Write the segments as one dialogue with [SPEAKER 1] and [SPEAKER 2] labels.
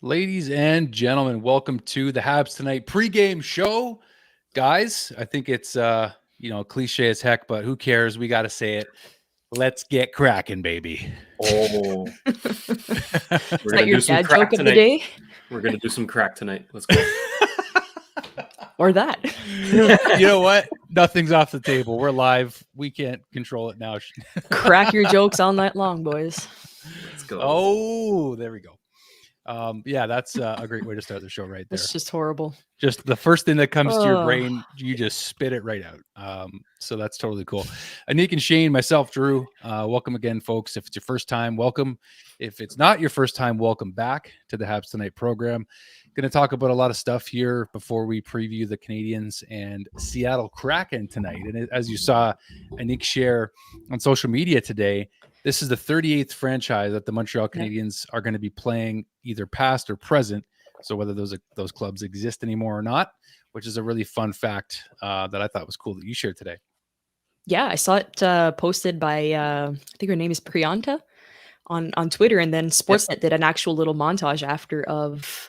[SPEAKER 1] Ladies and gentlemen, welcome to the Habs Tonight pregame show. Guys, I think it's cliche as heck, but who cares? We got to say it. Let's get cracking, baby.
[SPEAKER 2] Oh,
[SPEAKER 3] Is that your dad joke of the day?
[SPEAKER 2] We're gonna do some crack tonight. Let's go.
[SPEAKER 3] Or that.
[SPEAKER 1] You know what? Nothing's off the table. We're live. We can't control it now.
[SPEAKER 3] Crack your jokes all night long, boys.
[SPEAKER 2] Let's go.
[SPEAKER 1] Oh, there we go. That's a great way to start the show right there.
[SPEAKER 3] It's just horrible.
[SPEAKER 1] Just the first thing that comes to your brain, you just spit it right out. So that's totally cool. Annik and Shayne, myself, Drew, welcome again, folks. If it's your first time, welcome. If it's not your first time, welcome back to the Habs Tonight program. Going to talk about a lot of stuff here before we preview the Canadiens and Seattle Kraken tonight. And as you saw Annik share on social media today, this is the 38th franchise that the Montreal Canadiens are going to be playing, either past or present. So whether those clubs exist anymore or not, which is a really fun fact that I thought was cool that you shared today.
[SPEAKER 3] Yeah, I saw it posted by, I think her name is Priyanka on Twitter. And then Sportsnet did an actual little montage after of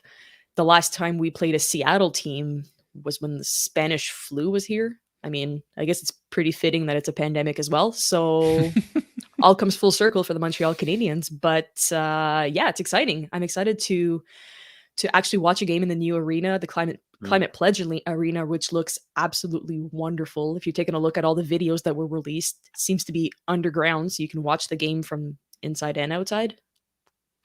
[SPEAKER 3] the last time we played a Seattle team was when the Spanish flu was here. I mean, I guess it's pretty fitting that it's a pandemic as well. So all comes full circle for the Montreal Canadiens. But it's exciting. I'm excited to actually watch a game in the new arena, the Climate Pledge Arena, which looks absolutely wonderful. If you're taking a look at all the videos that were released, it seems to be underground, so you can watch the game from inside and outside.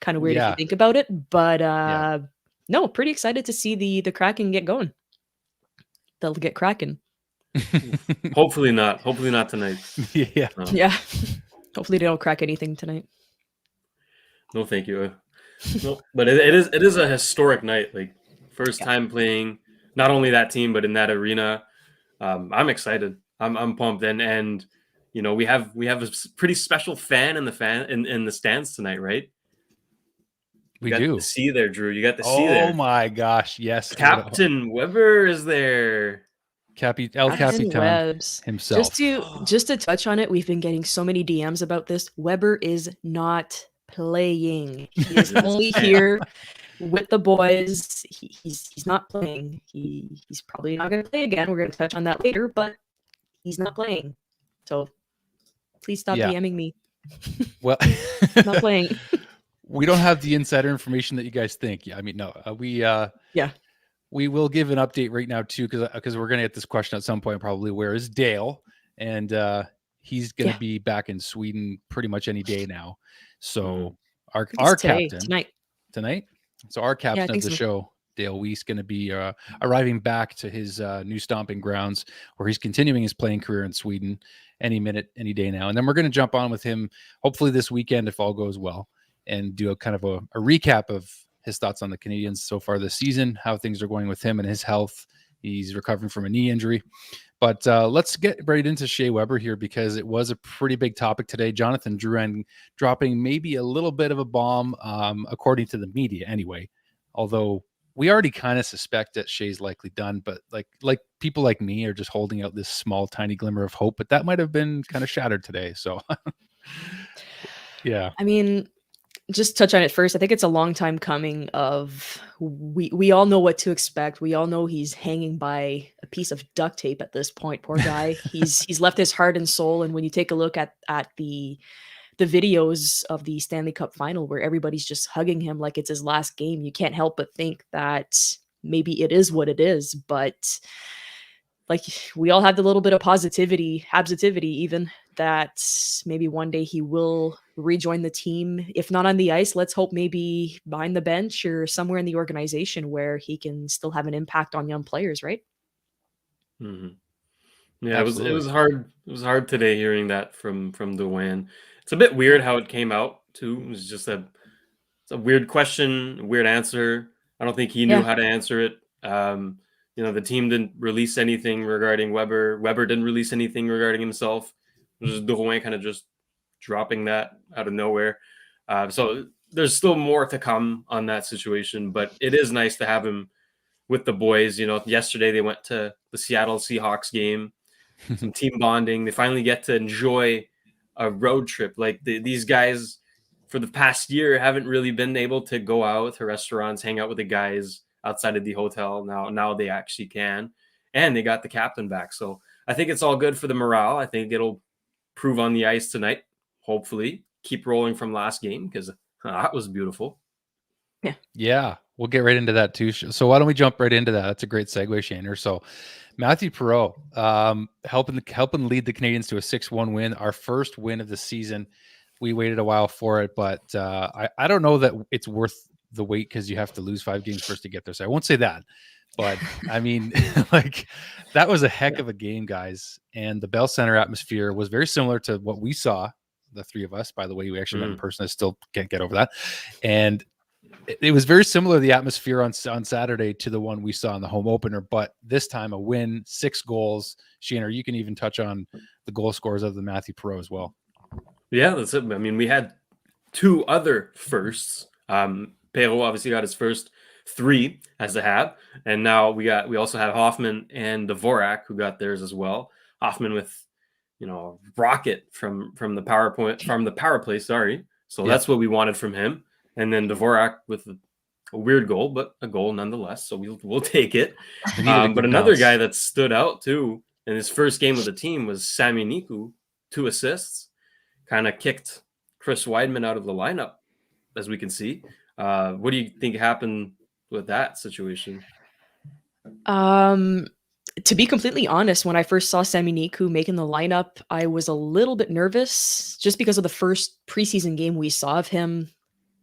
[SPEAKER 3] Kind of weird if you think about it, but no, pretty excited to see the Kraken get going. They'll get cracking.
[SPEAKER 2] Hopefully not tonight.
[SPEAKER 1] Yeah.
[SPEAKER 3] Hopefully they don't crack anything tonight.
[SPEAKER 2] No, thank you. No, but it is a historic night. Like first time playing not only that team but in that arena. I'm excited. I'm pumped, and you know we have a pretty special fan in the stands tonight, right?
[SPEAKER 1] We do.
[SPEAKER 2] To see there, Drew. You got to see there.
[SPEAKER 1] Oh my gosh, yes.
[SPEAKER 2] Captain Weber is there.
[SPEAKER 1] El Capitan himself.
[SPEAKER 3] Just to touch on it, we've been getting so many DMs about this. Weber is not playing. He is only here with the boys. He's not playing. He's probably not going to play again. We're going to touch on that later, but he's not playing. So please stop DMing me.
[SPEAKER 1] Well,
[SPEAKER 3] not playing.
[SPEAKER 1] We don't have the insider information that you guys think. Yeah, I mean, no. We will give an update right now too, because we're going to get this question at some point probably. Where is Dale? And he's going to be back in Sweden pretty much any day now. So our captain tonight. So our captain of the show, Dale Weiss, going to be arriving back to his new stomping grounds, where he's continuing his playing career in Sweden any minute, any day now. And then we're going to jump on with him hopefully this weekend if all goes well, and do a kind of a recap of his thoughts on the Canadiens so far this season, how things are going with him and his health. He's recovering from a knee injury. But let's get right into Shea Weber here, because it was a pretty big topic today. Jonathan Drouin dropping maybe a little bit of a bomb, according to the media anyway, although we already kind of suspect that Shea's likely done, but like people like me are just holding out this small, tiny glimmer of hope, but that might have been kind of shattered today. So, yeah.
[SPEAKER 3] I mean, just touch on it first. I think it's a long time coming of we all know what to expect. We all know he's hanging by a piece of duct tape at this point. Poor guy. He's left his heart and soul. And when you take a look at the videos of the Stanley Cup final, where everybody's just hugging him like it's his last game, you can't help but think that maybe it is what it is. But like, we all have the little bit of positivity even, that maybe one day he will rejoin the team. If not on the ice, let's hope maybe behind the bench or somewhere in the organization where he can still have an impact on young players, right?
[SPEAKER 2] Mm-hmm. Yeah, absolutely. It was hard. It was hard today hearing that from Drouin. It's a bit weird how it came out too. It was just it's a weird question, a weird answer. I don't think he knew how to answer it. The team didn't release anything regarding Weber. Weber didn't release anything regarding himself. It was Drouin kind of just dropping that out of nowhere. So there's still more to come on that situation, but it is nice to have him with the boys. Yesterday they went to the Seattle Seahawks game, some team bonding. They finally get to enjoy a road trip. Like these guys, for the past year haven't really been able to go out to restaurants, hang out with the guys outside of the hotel. Now they actually can, and they got the captain back. So I think it's all good for the morale. I think it'll prove on the ice tonight. Hopefully, keep rolling from last game because that was beautiful.
[SPEAKER 1] Yeah, we'll get right into that too. So why don't we jump right into that? That's a great segue, Shayne. So Matthew Perreault, helping lead the Canadiens to a 6-1 win, our first win of the season. We waited a while for it, but I don't know that it's worth the wait because you have to lose 5 games first to get there. So I won't say that, but I mean, like that was a heck of a game, guys. And the Bell Center atmosphere was very similar to what we saw. The 3 of us, by the way, we actually met in person. I still can't get over that. And it was very similar, the atmosphere on Saturday to the one we saw in the home opener, but this time a win, 6 goals. Shayne, you can even touch on the goal scores of the Matthew Perreault as well.
[SPEAKER 2] Yeah, that's it. I mean, we had 2 other firsts. Perreault obviously got his first 3 as a Hab, and now we also had Hoffman and Dvorak who got theirs as well. Hoffman with rocket from the power play. Sorry, so that's what we wanted from him. And then Dvorak with a weird goal, but a goal nonetheless. So we'll take it. But another guy that stood out too in his first game with the team was Sami Niku, 2 assists. Kind of kicked Chris Weidman out of the lineup, as we can see. What do you think happened with that situation?
[SPEAKER 3] To be completely honest, when I first saw Sami Niku making the lineup, I was a little bit nervous just because of the first preseason game we saw of him.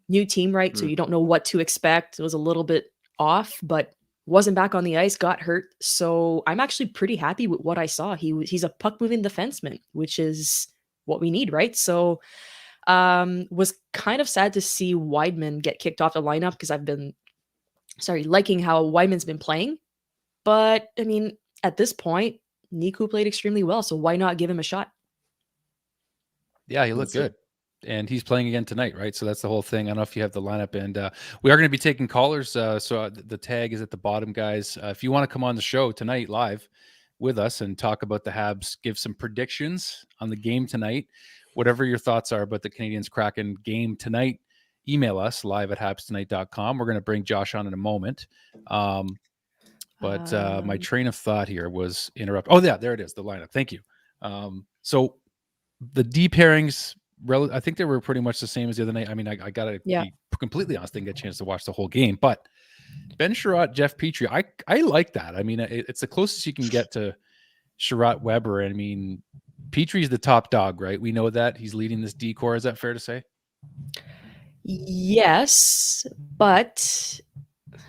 [SPEAKER 3] New team, right? So you don't know what to expect. It was a little bit off, but wasn't back on the ice, got hurt. So I'm actually pretty happy with what I saw. He's a puck-moving defenseman, which is what we need, right? So was kind of sad to see Weidman get kicked off the lineup because I've been liking how Weidman's been playing. But I mean, at this point, Niku played extremely well, so why not give him a shot?
[SPEAKER 1] Yeah, he looked good. And he's playing again tonight, right? So that's the whole thing. I don't know if you have the lineup, and we are going to be taking callers. So the tag is at the bottom, guys. If you want to come on the show tonight live with us and talk about the Habs, give some predictions on the game tonight, whatever your thoughts are about the Canadiens Kraken game tonight, email us live at habstonight.com. We're going to bring Josh on in a moment. But my train of thought here was interrupted. Oh, yeah, there it is, the lineup. Thank you. So the D pairings, I think they were pretty much the same as the other night. I mean, I got to be completely honest, didn't get a chance to watch the whole game. But Ben Chiarot, Jeff Petrie, I like that. I mean, it's the closest you can get to Chiarot Weber. I mean, Petrie's the top dog, right? We know that. He's leading this D core. Is that fair to say?
[SPEAKER 3] Yes, but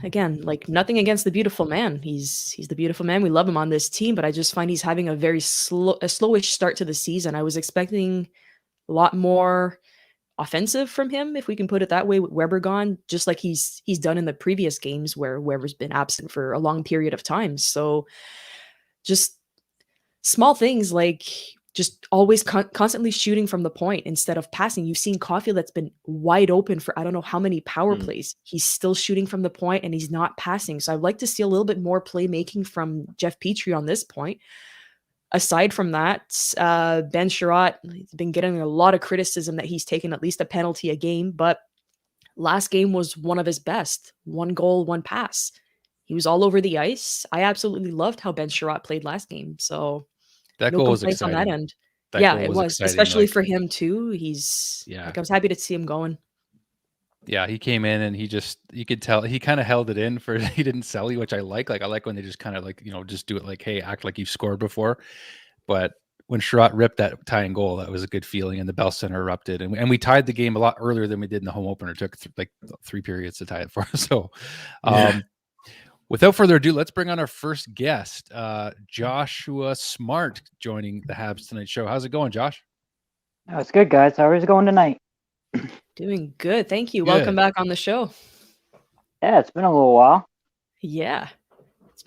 [SPEAKER 3] again, like nothing against the beautiful man. He's the beautiful man. We love him on this team, but I just find he's having a very slowish start to the season. I was expecting a lot more offensive from him, if we can put it that way, with Weber gone, just like he's done in the previous games where Weber's been absent for a long period of time. So just small things like just always constantly shooting from the point instead of passing. You've seen Caulfield that's been wide open for I don't know how many power plays. He's still shooting from the point and he's not passing. So I'd like to see a little bit more playmaking from Jeff Petrie on this point. Aside from that, Ben Chiarot has been getting a lot of criticism that he's taken at least a penalty a game, but last game was one of his best. 1 goal, 1 pass. He was all over the ice. I absolutely loved how Ben Chiarot played last game. So
[SPEAKER 1] that
[SPEAKER 3] no
[SPEAKER 1] goal was
[SPEAKER 3] complaints
[SPEAKER 1] exciting.
[SPEAKER 3] on that end.
[SPEAKER 1] That
[SPEAKER 3] it was,
[SPEAKER 1] exciting,
[SPEAKER 3] especially
[SPEAKER 1] like,
[SPEAKER 3] for him too. He's like, I was happy to see him going.
[SPEAKER 1] Yeah, he came in and you could tell he kind of held it in for, he didn't sell you, which I like. Like, I like when they just kind of like, just do it like, hey, act like you've scored before. But when Chiarot ripped that tying goal, that was a good feeling, and the Bell Center erupted. And we tied the game a lot earlier than we did in the home opener. It took like 3 periods to tie it for us. So without further ado, let's bring on our first guest, Joshua Smart, joining the Habs Tonight show. How's it going, Josh?
[SPEAKER 4] Oh, it's good, guys. How is it going tonight?
[SPEAKER 3] Doing good. Thank you.
[SPEAKER 1] Good.
[SPEAKER 3] Welcome back on the show.
[SPEAKER 4] Yeah, it's been a little while.
[SPEAKER 3] Yeah.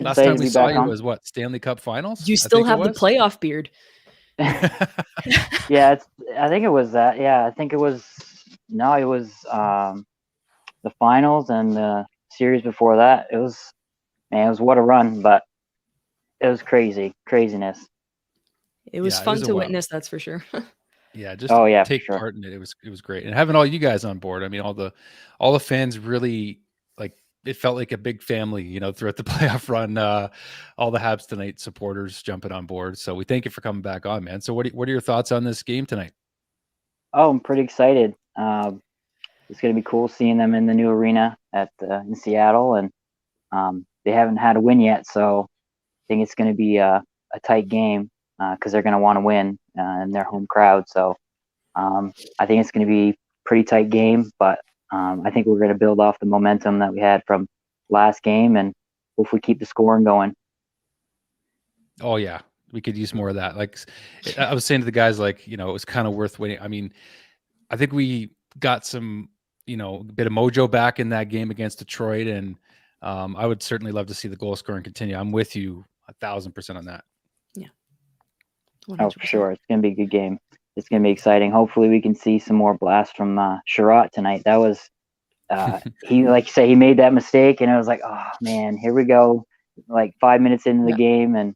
[SPEAKER 1] Last time we saw you was what, Stanley Cup Finals?
[SPEAKER 3] You still have the playoff beard.
[SPEAKER 4] Yeah, I think it was that. Yeah, I think it was. No, it was the finals and the series before that. It was what a run, but it was craziness.
[SPEAKER 3] It was fun to witness, that's for sure.
[SPEAKER 1] Yeah, just to take part in it. It was great. And having all you guys on board. I mean, all the fans really, like, it felt like a big family, you know, throughout the playoff run. All the Habs tonight supporters jumping on board. So we thank you for coming back on, man. So what are your thoughts on this game tonight?
[SPEAKER 4] Oh, I'm pretty excited. It's going to be cool seeing them in the new arena in Seattle, and they haven't had a win yet, so I think it's going to be a tight game because they're going to want to win in their home crowd. So I think it's going to be a pretty tight game, but I think we're going to build off the momentum that we had from last game and hopefully keep the scoring going.
[SPEAKER 1] Oh yeah, we could use more of that. Like I was saying to the guys, like, you know, it was kind of worth waiting. I mean, I think we got some, you know, a bit of mojo back in that game against Detroit, and I would certainly love to see the goal scoring continue. I'm with you 1,000% on that.
[SPEAKER 3] Yeah.
[SPEAKER 4] 100%. Oh, for sure. It's going to be a good game. It's going to be exciting. Hopefully we can see some more blasts from Sherratt tonight. That was, he, like you say, he made that mistake, and it was like, oh man, here we go. Like 5 minutes into the game, and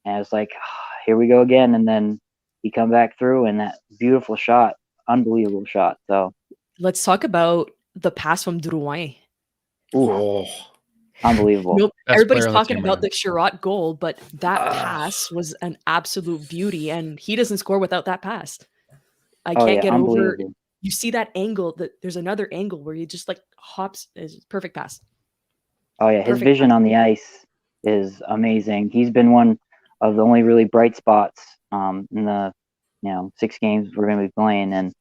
[SPEAKER 4] it was like, oh, here we go again. And then he come back through, and that beautiful shot, unbelievable shot. So
[SPEAKER 3] let's talk about the pass from Drouin.
[SPEAKER 4] Ooh, unbelievable.
[SPEAKER 3] Nope. Everybody's talking about the Sherratt goal, but that pass was an absolute beauty, and he doesn't score without that pass. I can't get over. You see that angle? That there's another angle where he just like hops. Is perfect pass.
[SPEAKER 4] Oh yeah, his vision on the ice is amazing. He's been one of the only really bright spots in the 6 games we're going to be playing, and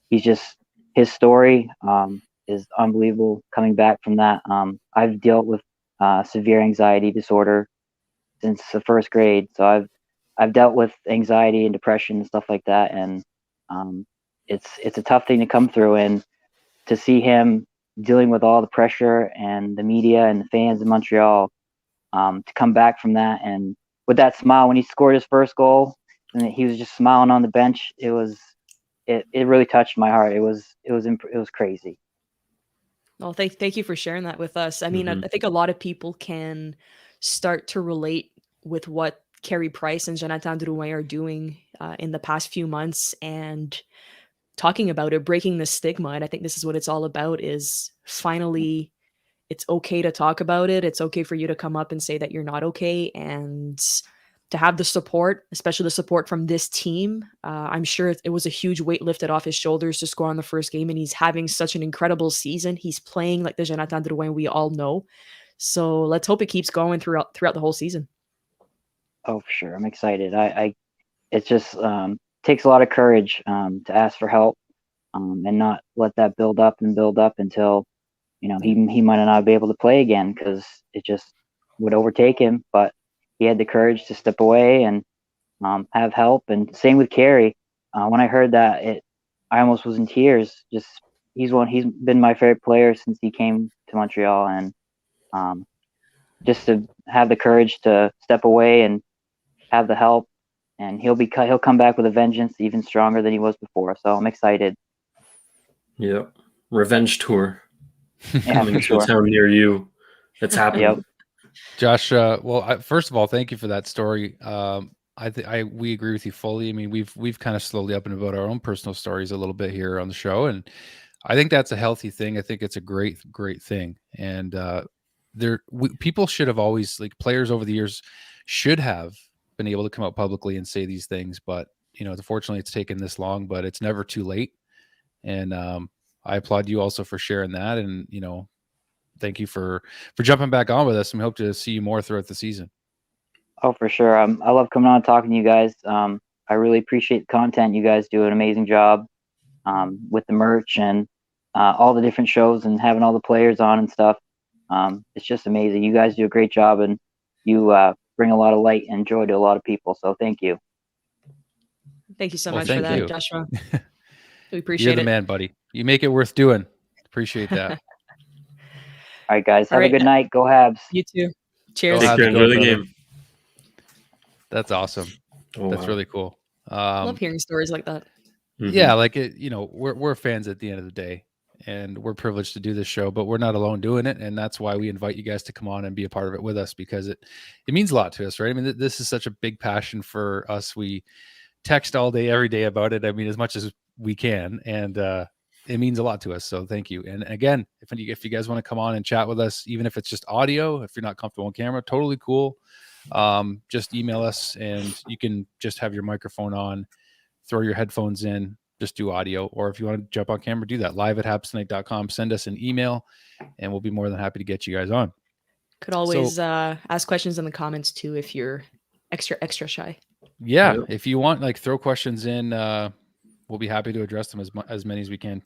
[SPEAKER 4] he's just, his story is unbelievable coming back from that. I've dealt with severe anxiety disorder since the 1st grade, so I've dealt with anxiety and depression and stuff like that, and it's a tough thing to come through, and to see him dealing with all the pressure and the media and the fans in Montreal, to come back from that, and with that smile when he scored his first goal and he was just smiling on the bench, it really touched my heart. It was crazy.
[SPEAKER 3] Well, thank you for sharing that with us. I mean, I think a lot of people can start to relate with what Carey Price and Jonathan Drouin are doing in the past few months, and talking about it, breaking the stigma. And I think this is what it's all about, is finally it's okay to talk about it. It's okay for you to come up and say that you're not okay, and to have the support, especially the support from this team. I'm sure it was a huge weight lifted off his shoulders to score on the first game, and he's having such an incredible season. He's playing like the Jonathan Drouin we all know. So let's hope it keeps going throughout the whole season. Oh, for sure. I'm excited. It just takes a lot of courage to ask for help and not let that build up until, he might not be able to play again, because it just would overtake him. But he had the courage to step away and have help. And same with Carey. When I heard that, I almost was in tears. Just he's been my favorite player since he came to Montreal, and just to have the courage to step away and have the help, and he'll come back with a vengeance even stronger than he was before. So I'm excited.
[SPEAKER 2] Yep, revenge tour
[SPEAKER 4] coming
[SPEAKER 2] to a town near you. It's happening.
[SPEAKER 4] Yep.
[SPEAKER 1] Josh, well, first of all, thank you for that story. We agree with you fully. I mean, we've kind of slowly up and about our own personal stories a little bit here on the show, and I think that's a healthy thing. I think it's a great thing, and people should have always, like, players over the years should have been able to come out publicly and say these things, but unfortunately it's taken this long, but it's never too late. And I applaud you also for sharing that, and thank you for jumping back on with us, and we hope to see you more throughout the season.
[SPEAKER 4] Oh, for sure. I love coming on and talking to you guys. I really appreciate the content. You guys do an amazing job with the merch and all the different shows, and having all the players on and stuff. It's just amazing. You guys do a great job, and you bring a lot of light and joy to a lot of people. So thank you. Thank you so much for that, Joshua. We appreciate it.
[SPEAKER 1] You're the man, buddy. You make it worth doing. Appreciate that.
[SPEAKER 4] All right, guys. Have a good night. Go Habs.
[SPEAKER 3] You too. Cheers.
[SPEAKER 2] Take care. Enjoy the game.
[SPEAKER 1] That's awesome. That's really cool.
[SPEAKER 3] I love hearing stories like that.
[SPEAKER 1] Yeah, like it. We're fans at the end of the day, and we're privileged to do this show, but we're not alone doing it, and that's why we invite you guys to come on and be a part of it with us, because it means a lot to us, right? I mean, this is such a big passion for us. We text all day, every day about it. I mean, as much as we can, and it means a lot to us. So thank you. And again, if you guys want to come on and chat with us, even if it's just audio, if you're not comfortable on camera, totally cool. Just email us, and you can just have your microphone on, throw your headphones in, just do audio. Or if you want to jump on camera, do that live at habstonight.com. Send us an email, and we'll be more than happy to get you guys on.
[SPEAKER 3] Could always ask questions in the comments too if you're extra shy.
[SPEAKER 1] Yeah, if you want, like, throw questions in. We'll be happy to address them as many as we can.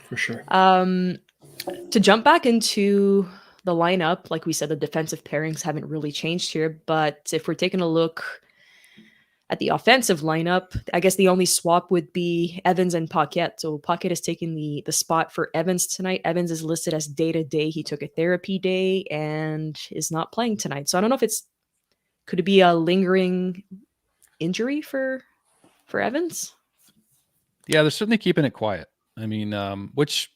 [SPEAKER 2] For sure.
[SPEAKER 3] To jump back into the lineup, like we said, the defensive pairings haven't really changed here. But if we're taking a look at the offensive lineup, I guess the only swap would be Evans and Pacquiao. So Pacquiao is taking the spot for Evans tonight. Evans is listed as day-to-day. He took a therapy day and is not playing tonight. So I don't know if could it be a lingering injury for Evans?
[SPEAKER 1] Yeah, they're certainly keeping it quiet. I mean, which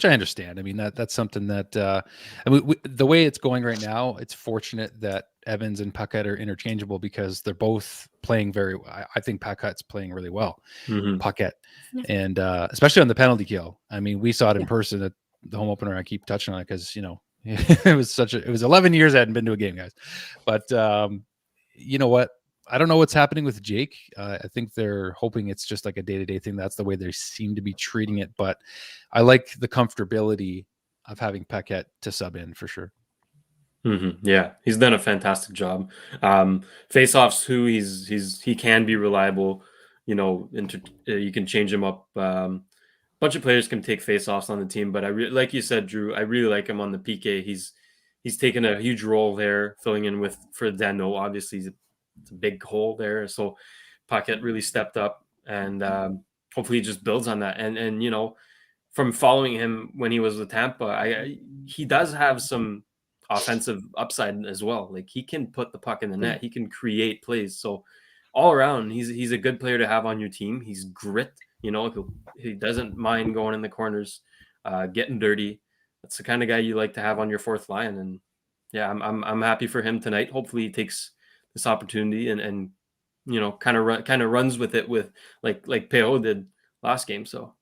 [SPEAKER 1] I understand. I mean, that's something that I mean, the way it's going right now, it's fortunate that Evans and Pacquiao are interchangeable because they're both playing very. I think Pacquiao's playing really well, Pacquiao, and especially on the penalty kill. I mean, we saw it in person at the home opener. I keep touching on it because it was 11 years I hadn't been to a game, guys. But you know what? I don't know what's happening with Jake. I think they're hoping it's just like a day-to-day thing. That's the way they seem to be treating it. But I like the comfortability of having Pacquiao to sub in for sure.
[SPEAKER 2] Yeah, he's done a fantastic job. Face-offs, he can be reliable. You can change him up. Bunch of players can take face-offs on the team, but like you said, Drew, I really like him on the PK. He's taken a huge role there, filling in for Dano. Obviously, it's a big hole there. So Pacquiao really stepped up, and hopefully he just builds on that. And from following him when he was with Tampa, he does have some offensive upside as well. Like, he can put the puck in the net. He can create plays. So all around, he's a good player to have on your team. He's grit. He doesn't mind going in the corners, getting dirty. That's the kind of guy you like to have on your fourth line. And yeah, I'm happy for him tonight. Hopefully he takes this opportunity and kind of runs with it with like Peo did last game. So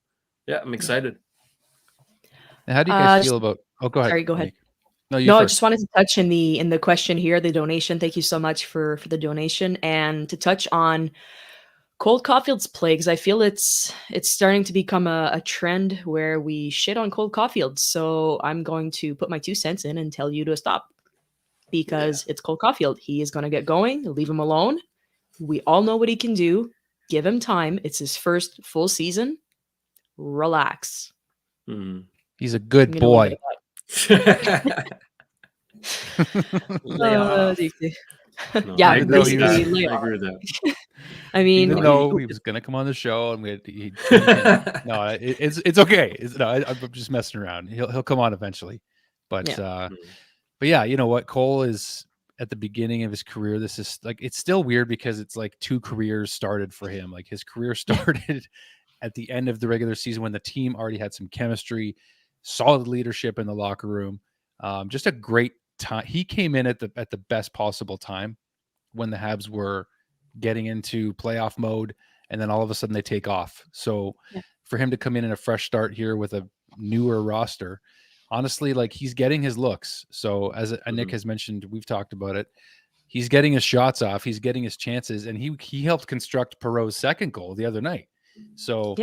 [SPEAKER 2] yeah, I'm excited.
[SPEAKER 1] And how do you guys feel about? Oh, go ahead.
[SPEAKER 3] Sorry, go ahead.
[SPEAKER 1] No,
[SPEAKER 3] I just wanted to touch in the question here, the donation. Thank you so much for the donation, and to touch on Cole Caulfield's play, because I feel it's starting to become a trend where we shit on Cole Caulfield. So I'm going to put my 2 cents in and tell you to stop, because it's Cole Caulfield. He is going to get going. Leave him alone. We all know what he can do. Give him time. It's his first full season. Relax.
[SPEAKER 1] He's a good boy.
[SPEAKER 2] No,
[SPEAKER 3] yeah,
[SPEAKER 2] I agree
[SPEAKER 3] basically,
[SPEAKER 2] with that.
[SPEAKER 3] I mean,
[SPEAKER 1] even though he was going to come on the show, and it's okay. I'm just messing around. He'll come on eventually, but yeah, you know what? Cole is at the beginning of his career. This is like, it's still weird because it's like 2 careers started for him. Like, his career started at the end of the regular season when the team already had some chemistry, solid leadership in the locker room. Just a great time. He came in at the best possible time when the Habs were getting into playoff mode, and then all of a sudden they take off. So for him to come in a fresh start here with a newer roster, honestly, like, he's getting his looks. So as Annik has mentioned, we've talked about it. He's getting his shots off. He's getting his chances, and he helped construct Perreault's second goal the other night. So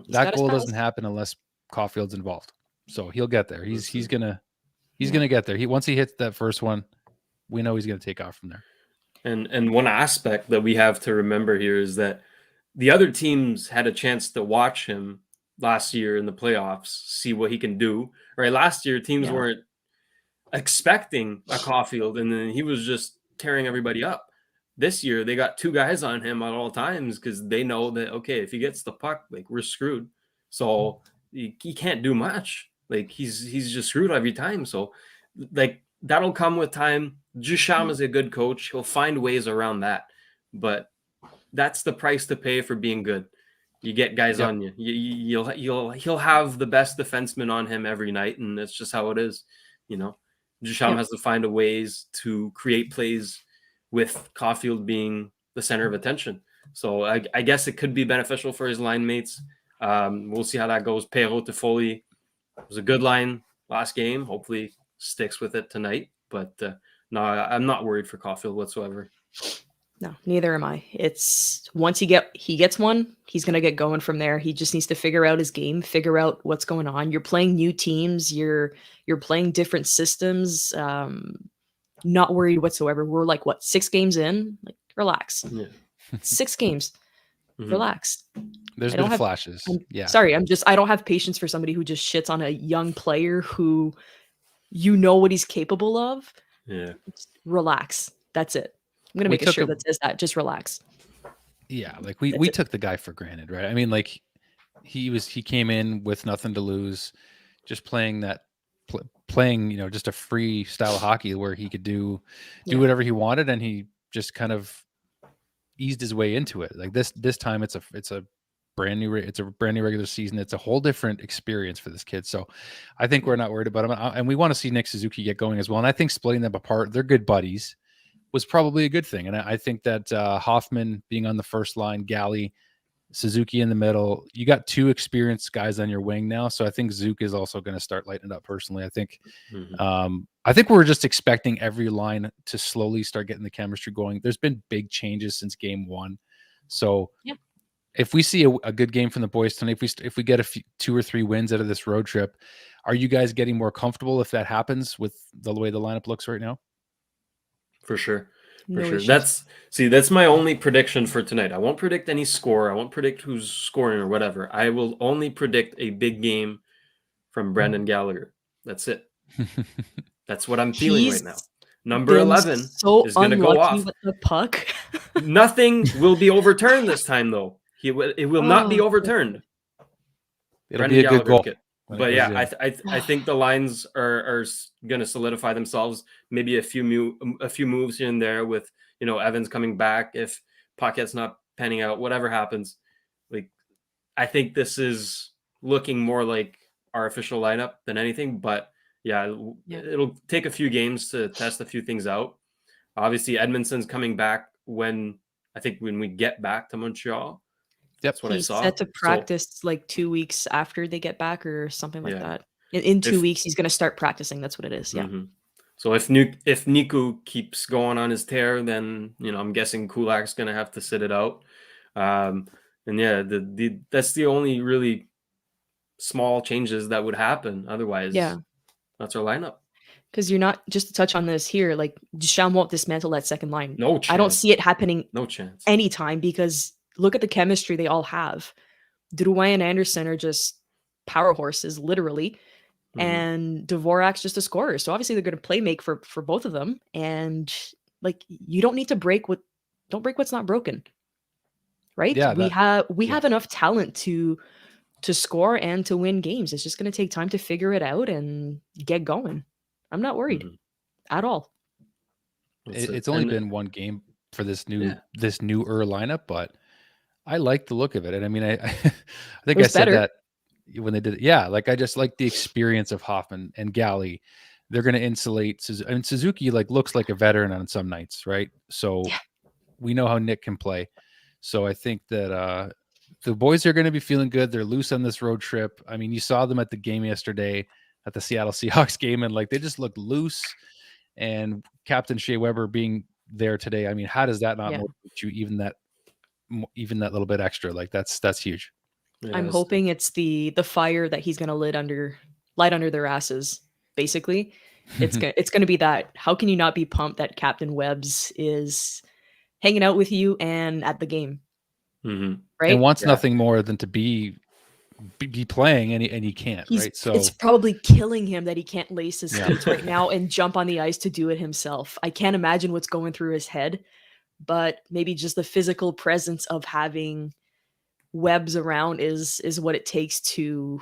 [SPEAKER 1] that goal doesn't happen unless Caulfield's involved. So he'll get there. He's gonna get there. Once he hits that first one, we know he's gonna take off from there.
[SPEAKER 2] And one aspect that we have to remember here is that the other teams had a chance to watch him last year in the playoffs, see what he can do. Right? Last year, teams weren't expecting a Caulfield, and then he was just tearing everybody up. This year, they got 2 guys on him at all times because they know that, okay, if he gets the puck, like, we're screwed. So he can't do much. Like, he's just screwed every time. So, like, that'll come with time. Duchamp is a good coach. He'll find ways around that. But that's the price to pay for being good. You get guys on you. He'll have the best defenseman on him every night, and that's just how it is. Duchamp has to find a ways to create plays with Caulfield being the center of attention. So I guess it could be beneficial for his line mates. We'll see how that goes. Perrault to Foley was a good line last game. Hopefully sticks with it tonight. But no, I'm not worried for Caulfield whatsoever.
[SPEAKER 3] No, neither am I. It's once he gets one, he's gonna get going from there. He just needs to figure out his game, figure out what's going on. You're playing new teams, you're playing different systems. Not worried whatsoever. We're like 6 games in? Like, relax.
[SPEAKER 2] Yeah.
[SPEAKER 3] 6 games. Relax.
[SPEAKER 1] There's been flashes.
[SPEAKER 3] Sorry, I don't have patience for somebody who just shits on a young player who you know what he's capable of.
[SPEAKER 2] Yeah.
[SPEAKER 3] Just relax. That's it. I'm gonna make a shirt that says that. Just relax.
[SPEAKER 1] Yeah, like we took the guy for granted, right? I mean, like he came in with nothing to lose, just playing just a free style of hockey where he could do whatever he wanted, and he just kind of eased his way into it. Like this time, it's a brand new regular season. It's a whole different experience for this kid. So I think we're not worried about him, and we want to see Nick Suzuki get going as well. And I think splitting them apart, they're good buddies, was probably a good thing. And I think that Hoffman being on the first line, Galley, Suzuki in the middle, you got 2 experienced guys on your wing now. So I think Zook is also going to start lighting it up personally. I think we're just expecting every line to slowly start getting the chemistry going. There's been big changes since game 1. So if we see a good game from the boys tonight, if we get 2 or 3 wins out of this road trip, are you guys getting more comfortable if that happens with the way the lineup looks right now?
[SPEAKER 2] For sure.
[SPEAKER 3] No
[SPEAKER 2] sure.
[SPEAKER 3] issues.
[SPEAKER 2] That's my only prediction for tonight. I won't predict any score. I won't predict who's scoring or whatever. I will only predict a big game from Brendan Gallagher. That's it. That's what I'm feeling right now. Number 11 is going to go off
[SPEAKER 3] with the puck.
[SPEAKER 2] Nothing will be overturned this time, though. It will not be overturned.
[SPEAKER 1] It'll be a good goal.
[SPEAKER 2] But yeah, I think the lines are going to solidify themselves. Maybe a few moves here and there with Evans coming back if Pacquiao's not panning out. Whatever happens, like I think this is looking more like our official lineup than anything. But it'll take a few games to test a few things out. Obviously, Edmondson's coming back when we get back to Montreal. That's what I saw.
[SPEAKER 3] He's set to practice like 2 weeks after they get back or something like that. In 2 weeks, he's going to start practicing. That's what it is. Yeah.
[SPEAKER 2] So if Niku keeps going on his tear, then I'm guessing Kulak's going to have to sit it out. And that's the only really small changes that would happen. Otherwise, that's our lineup.
[SPEAKER 3] Because you're not, just to touch on this here, like Duchamp won't dismantle that second line.
[SPEAKER 2] No chance.
[SPEAKER 3] I don't see it happening.
[SPEAKER 2] No chance.
[SPEAKER 3] Anytime, because look at the chemistry they all have. Drouin and Anderson are just power horses, literally. And Dvorak's just a scorer. So obviously they're going to play make for both of them. And like, you don't need to don't break what's not broken. Right? Yeah, we have enough talent to score and to win games. It's just going to take time to figure it out and get going. I'm not worried at all.
[SPEAKER 1] It's only been 1 game for this newer lineup, but I like the look of it. And I mean, I think I said that when they did it. Yeah, like I just like the experience of Hoffman and Galley. They're going to insulate Suzuki looks like a veteran on some nights, right? So we know how Nick can play. So I think that the boys are going to be feeling good. They're loose on this road trip. I mean, you saw them at the game yesterday at the Seattle Seahawks game, and they just looked loose. And Captain Shea Weber being there today, I mean, how does that not motivate you even that little bit extra? Like that's huge.
[SPEAKER 3] I'm hoping it's the fire that he's going to light under their asses. Basically, it's going to be that. How can you not be pumped that Captain Webbs is hanging out with you and at the game, right?
[SPEAKER 1] And wants nothing more than to be playing, and he can't. Right? So
[SPEAKER 3] it's probably killing him that he can't lace his skates right now and jump on the ice to do it himself. I can't imagine what's going through his head. But maybe just the physical presence of having Webbs around is what it takes to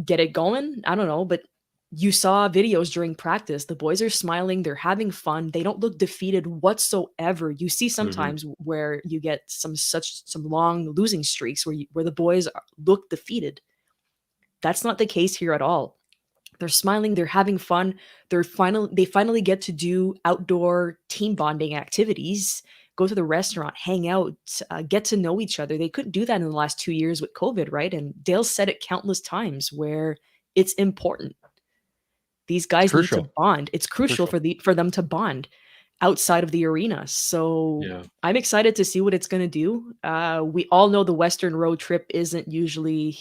[SPEAKER 3] get it going. I don't know, but you saw videos during practice. The boys are smiling. They're having fun. They don't look defeated whatsoever. You see sometimes where you get some long losing streaks where the boys look defeated. That's not the case here at all. They're smiling. They're having fun. They finally get to do outdoor team bonding activities go to the restaurant, hang out, get to know each other. They couldn't do that in the last 2 years with COVID, right? And Dale said it countless times where it's important. These guys need to bond. It's crucial for them to bond outside of the arena. So I'm excited to see what it's going to do. We all know the Western road trip isn't usually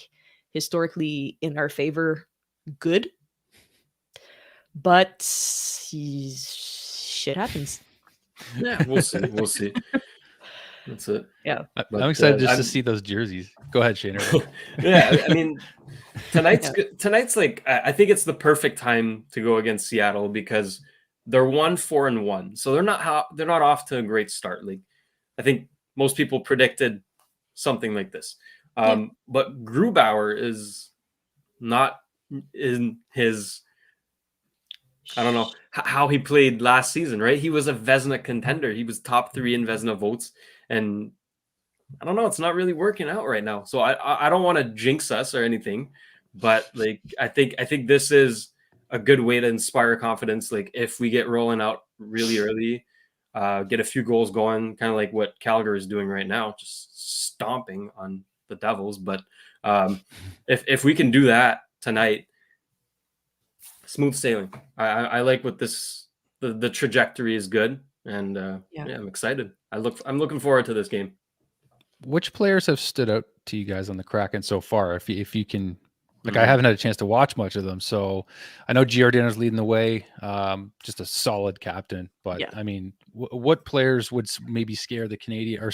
[SPEAKER 3] historically in our favor good, but shit happens.
[SPEAKER 2] Yeah, we'll see. That's it.
[SPEAKER 3] Yeah.
[SPEAKER 1] I'm excited to see those jerseys. Go ahead, Shayne.
[SPEAKER 2] Yeah, I mean, tonight's like, I think it's the perfect time to go against Seattle because they're 1-4-1, so they're not off to a great start. Like, I think most people predicted something like this, but Grubauer is not in his. I don't know how he played last season, right? He was a Vezina contender. He was top 3 in Vezina votes, and I don't know. It's not really working out right now. So I don't want to jinx us or anything, but like I think this is a good way to inspire confidence. Like if we get rolling out really early, get a few goals going, kind of like what Calgary is doing right now, just stomping on the Devils. But if we can do that tonight, smooth sailing. I like what the trajectory is good, and I'm excited. I'm looking forward to this game.
[SPEAKER 1] Which players have stood out to you guys on the Kraken so far? If you can, like, I haven't had a chance to watch much of them, so I know Giordano's leading the way, just a solid captain. But I mean, what players would maybe scare the Canadian or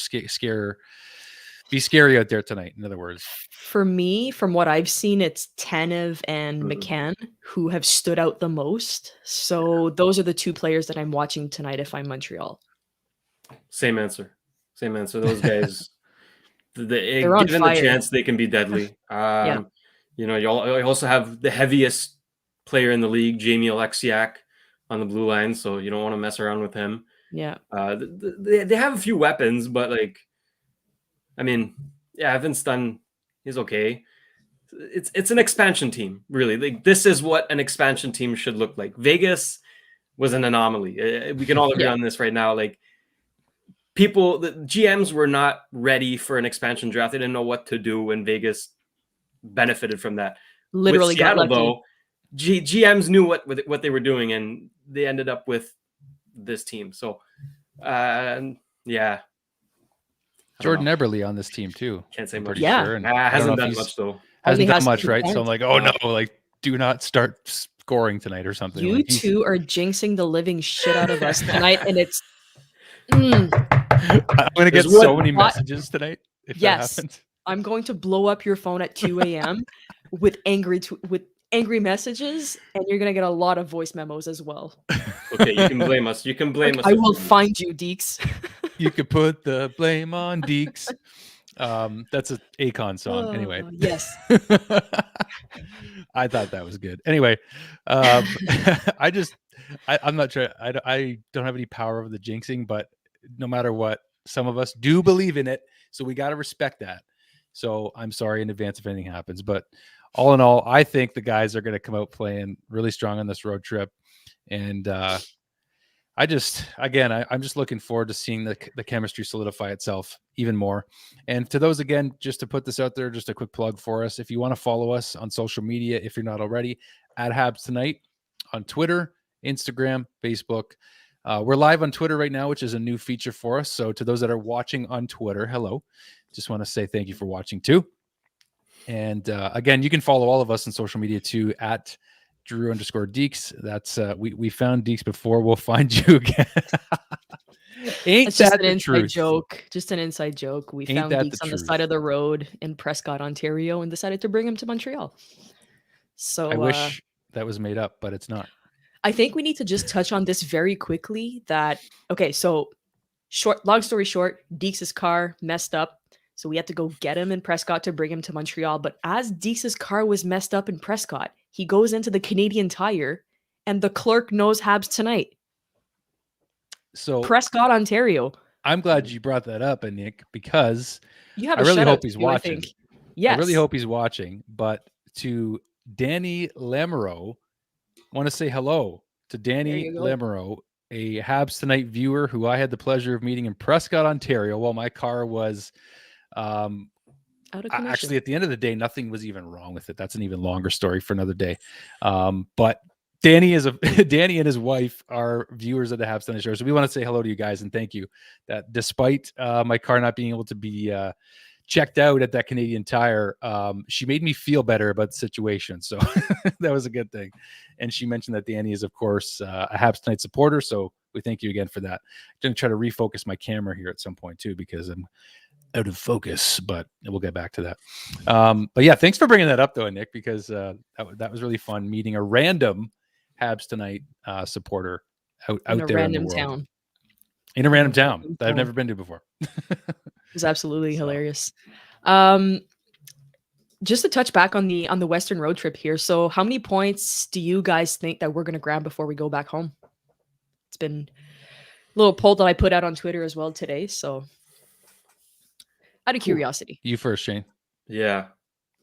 [SPEAKER 1] be scary out there tonight? In other words,
[SPEAKER 3] for me, from what I've seen, it's Tanev and McCann who have stood out the most. So those are the 2 players that I'm watching tonight if I'm Montreal.
[SPEAKER 2] Same answer. Those guys,
[SPEAKER 3] they're on
[SPEAKER 2] given
[SPEAKER 3] fire.
[SPEAKER 2] the chance, they can be deadly. You know, you also have the heaviest player in the league, Jamie Alexiak, on the blue line, so you don't want to mess around with him.
[SPEAKER 3] Yeah.
[SPEAKER 2] They have a few weapons, but like, I mean, Evan Stun, he's okay. It's an expansion team, really. Like, this is what an expansion team should look like. Vegas was an anomaly. We can all agree on this right now. Like, the GMs were not ready for an expansion draft. They didn't know what to do, and Vegas benefited from that.
[SPEAKER 3] Literally,
[SPEAKER 2] with Seattle, though, GMs knew what they were doing, and they ended up with this team. So,
[SPEAKER 1] Jordan Eberle on this team too.
[SPEAKER 2] Can't say much.
[SPEAKER 3] Sure.
[SPEAKER 2] And hasn't done much though.
[SPEAKER 1] Hasn't done much, right? So I'm like, oh no, like do not start scoring tonight or something.
[SPEAKER 3] You
[SPEAKER 1] like,
[SPEAKER 3] two are jinxing the living shit out of us tonight, and it's.
[SPEAKER 1] I'm gonna get so many messages tonight. If that happens.
[SPEAKER 3] I'm going to blow up your phone at 2 a.m. with angry messages, and you're gonna get a lot of voice memos as well.
[SPEAKER 2] Okay, you can blame us. You can blame us.
[SPEAKER 3] I will find you, Dekes.
[SPEAKER 1] You could put the blame on Dekes. That's an Akon song. Anyway.
[SPEAKER 3] Yes.
[SPEAKER 1] I thought that was good. Anyway, I'm not sure. I don't have any power over the jinxing, but no matter what, some of us do believe in it. So we got to respect that. So I'm sorry in advance if anything happens, but all in all, I think the guys are going to come out playing really strong on this road trip. And I'm just looking forward to seeing the chemistry solidify itself even more. And to those, again, just to put this out there, just a quick plug for us. If you want to follow us on social media, if you're not already, at Habs Tonight on Twitter, Instagram, Facebook. We're live on Twitter right now, which is a new feature for us. So to those that are watching on Twitter, hello. Just want to say thank you for watching too. And again, you can follow all of us on social media too at Drew_Dekes. That's we found Dekes before. We'll find you again. Ain't that the truth?
[SPEAKER 3] Joke? Just an inside joke. We found Dekes on the side of the road in Prescott, Ontario, and decided to bring him to Montreal. So
[SPEAKER 1] I wish that was made up, but it's not.
[SPEAKER 3] I think we need to just touch on this very quickly. So long story short, Dekes' car messed up. So we had to go get him in Prescott to bring him to Montreal. But as Dekes' car was messed up in Prescott, he goes into the Canadian Tire, and the clerk knows Habs Tonight. So Prescott, Ontario.
[SPEAKER 1] I'm glad you brought that up, Annik, because
[SPEAKER 3] I
[SPEAKER 1] really hope he's watching.
[SPEAKER 3] Yes.
[SPEAKER 1] I really hope he's watching. But to Danny Lemire, want to say hello to Danny Lemire a Habs Tonight viewer who I had the pleasure of meeting in Prescott, Ontario, while my car was
[SPEAKER 3] Out of commission.
[SPEAKER 1] actually, at the end of the day, nothing was even wrong with it. That's an even longer story for another day. But Danny Danny and his wife are viewers of the Habs Tonight Show. So we want to say hello to you guys and thank you that despite my car not being able to be checked out at that Canadian Tire, she made me feel better about the situation. So that was a good thing. And she mentioned that Danny is, of course, a Habs Tonight supporter. So we thank you again for that. I'm going to try to refocus my camera here at some point too, because I'm out of focus, but we'll get back to that. But yeah, thanks for bringing that up though, Nick, because that was really fun meeting a random Habs Tonight supporter out there in the world.
[SPEAKER 3] Town.
[SPEAKER 1] In a random town that I've never been to before.
[SPEAKER 3] It was absolutely hilarious. Just to touch back on the Western road trip here. So how many points do you guys think that we're going to grab before we go back home? It's been a little poll that I put out on Twitter as well today. So out of curiosity.
[SPEAKER 1] You first, Shayne.
[SPEAKER 2] Yeah.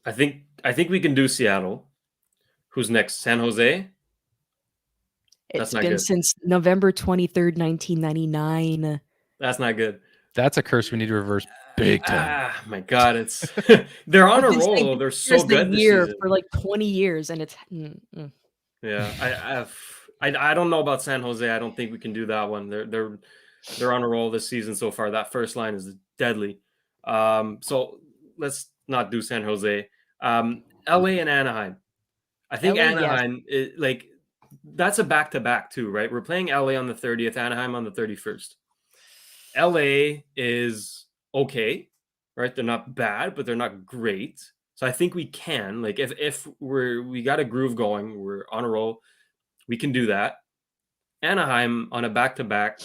[SPEAKER 2] I think we can do Seattle. Who's next? San Jose?
[SPEAKER 3] It's been since November 23rd, 1999.
[SPEAKER 2] That's not good.
[SPEAKER 1] That's a curse we need to reverse big time.
[SPEAKER 2] Ah, my God, it's they're on a roll. They're so good this season.
[SPEAKER 3] For like 20 years, and it's
[SPEAKER 2] Yeah. I don't know about San Jose. I don't think we can do that one. They're on a roll this season so far. That first line is deadly. So let's not do San Jose. LA and Anaheim. I think
[SPEAKER 3] LA,
[SPEAKER 2] Anaheim is that's a back-to-back too, right? We're playing LA on the 30th, Anaheim on the 31st. LA is okay, right? They're not bad, but they're not great. So I think we can, like, if we got a groove going, we're on a roll, we can do that. Anaheim on a back-to-back,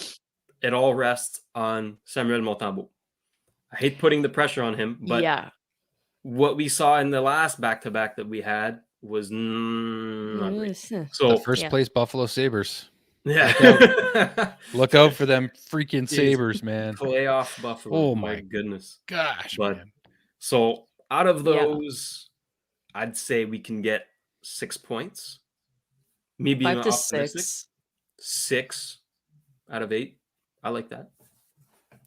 [SPEAKER 2] it all rests on Samuel Montembeault. I hate putting the pressure on him, but what we saw in the last back-to-back that we had was not great. So
[SPEAKER 1] the first place Buffalo Sabres.
[SPEAKER 2] Yeah.
[SPEAKER 1] Look out for them freaking Sabres, man.
[SPEAKER 2] Playoff Buffalo.
[SPEAKER 1] Oh
[SPEAKER 2] my goodness.
[SPEAKER 1] Gosh,
[SPEAKER 2] but,
[SPEAKER 1] man.
[SPEAKER 2] So out of those, I'd say we can get 6 points. Maybe
[SPEAKER 3] 5 to
[SPEAKER 2] optimistic.
[SPEAKER 3] 6.
[SPEAKER 2] 6 out of 8. I like that.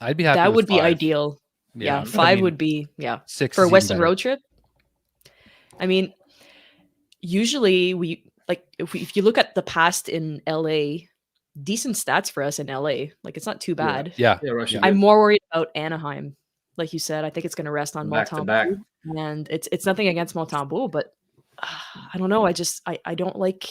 [SPEAKER 1] I'd be happy.
[SPEAKER 3] That
[SPEAKER 1] with
[SPEAKER 3] would be
[SPEAKER 1] 5.
[SPEAKER 3] ideal. Yeah, 5 would be
[SPEAKER 1] 6
[SPEAKER 3] for a
[SPEAKER 1] is
[SPEAKER 3] Western
[SPEAKER 1] even better.
[SPEAKER 3] road trip. I mean, usually we if you look at the past in LA, decent stats for us in LA. Like it's not too bad.
[SPEAKER 1] Yeah.
[SPEAKER 3] I'm more worried about Anaheim. Like you said, I think it's going to rest on
[SPEAKER 2] Back-to-back.
[SPEAKER 3] Montembeault, and it's nothing against Montembeault, but I don't know. I don't like.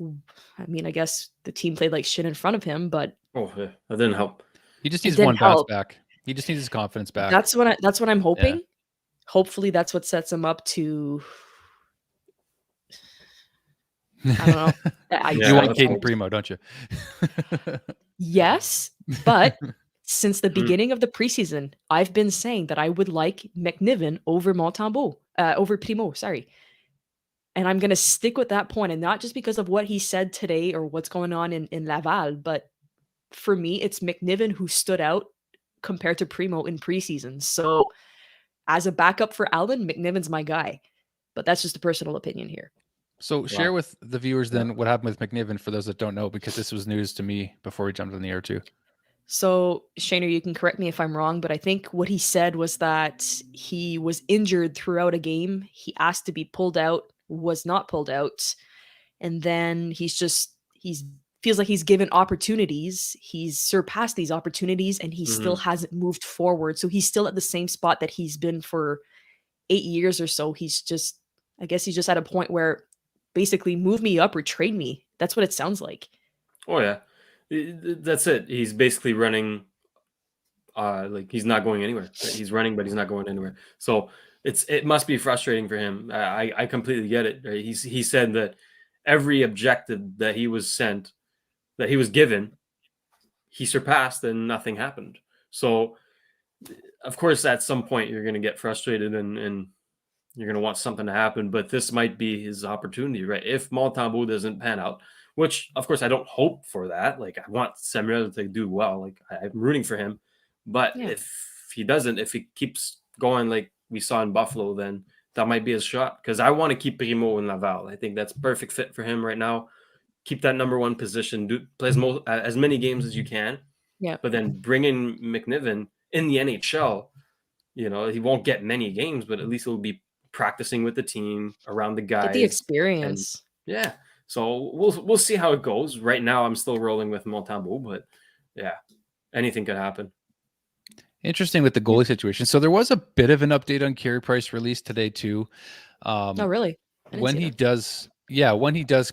[SPEAKER 3] I mean, I guess the team played like shit in front of him, but
[SPEAKER 2] that didn't help.
[SPEAKER 1] He just needs one bounce back. He just needs his confidence back.
[SPEAKER 3] That's what I'm hoping. Yeah. Hopefully, that's what sets him up to. I don't know.
[SPEAKER 1] You want Caden Primo, don't you?
[SPEAKER 3] Yes, but since the beginning of the preseason, I've been saying that I would like McNiven over Montembeault, over Primo. Sorry, and I'm gonna stick with that point, and not just because of what he said today or what's going on in Laval, but for me, it's McNiven who stood out compared to Primo in preseason. So, as a backup for Allen, McNiven's my guy, but that's just a personal opinion here.
[SPEAKER 1] So share with the viewers then what happened with McNiven for those that don't know, because this was news to me before we jumped on the air too.
[SPEAKER 3] So Shayne, you can correct me if I'm wrong, but I think what he said was that he was injured throughout a game. He asked to be pulled out, was not pulled out. And then he feels like he's given opportunities. He's surpassed these opportunities and he still hasn't moved forward. So he's still at the same spot that he's been for 8 years or so. I guess he's just at a point where basically move me up or trade me. That's what it sounds like.
[SPEAKER 2] Oh yeah, that's it. He's basically running, like he's not going anywhere. Right? He's running, but he's not going anywhere. So it must be frustrating for him. I completely get it. Right? He said that every objective that he was sent, that he was given, he surpassed and nothing happened. So of course at some point you're going to get frustrated and you're going to want something to happen, but this might be his opportunity, right? If Montembeault doesn't pan out, which of course I don't hope for that. Like I want Samuel to do well. Like I'm rooting for him, but if he doesn't, if he keeps going like we saw in Buffalo, then that might be his shot. Because I want to keep Primo in Laval. I think that's perfect fit for him right now. keep that number one position, play as many games as you can.
[SPEAKER 3] Yeah.
[SPEAKER 2] But then bring in McNiven in the NHL. You know, he won't get many games, but at least he'll be practicing with the team around the guys.
[SPEAKER 3] Get the experience.
[SPEAKER 2] And, yeah. So we'll see how it goes. Right now, I'm still rolling with Montembeault, but yeah, anything could happen.
[SPEAKER 1] Interesting with the goalie situation. So there was a bit of an update on Carey Price released today too.
[SPEAKER 3] Oh, really?
[SPEAKER 1] When he does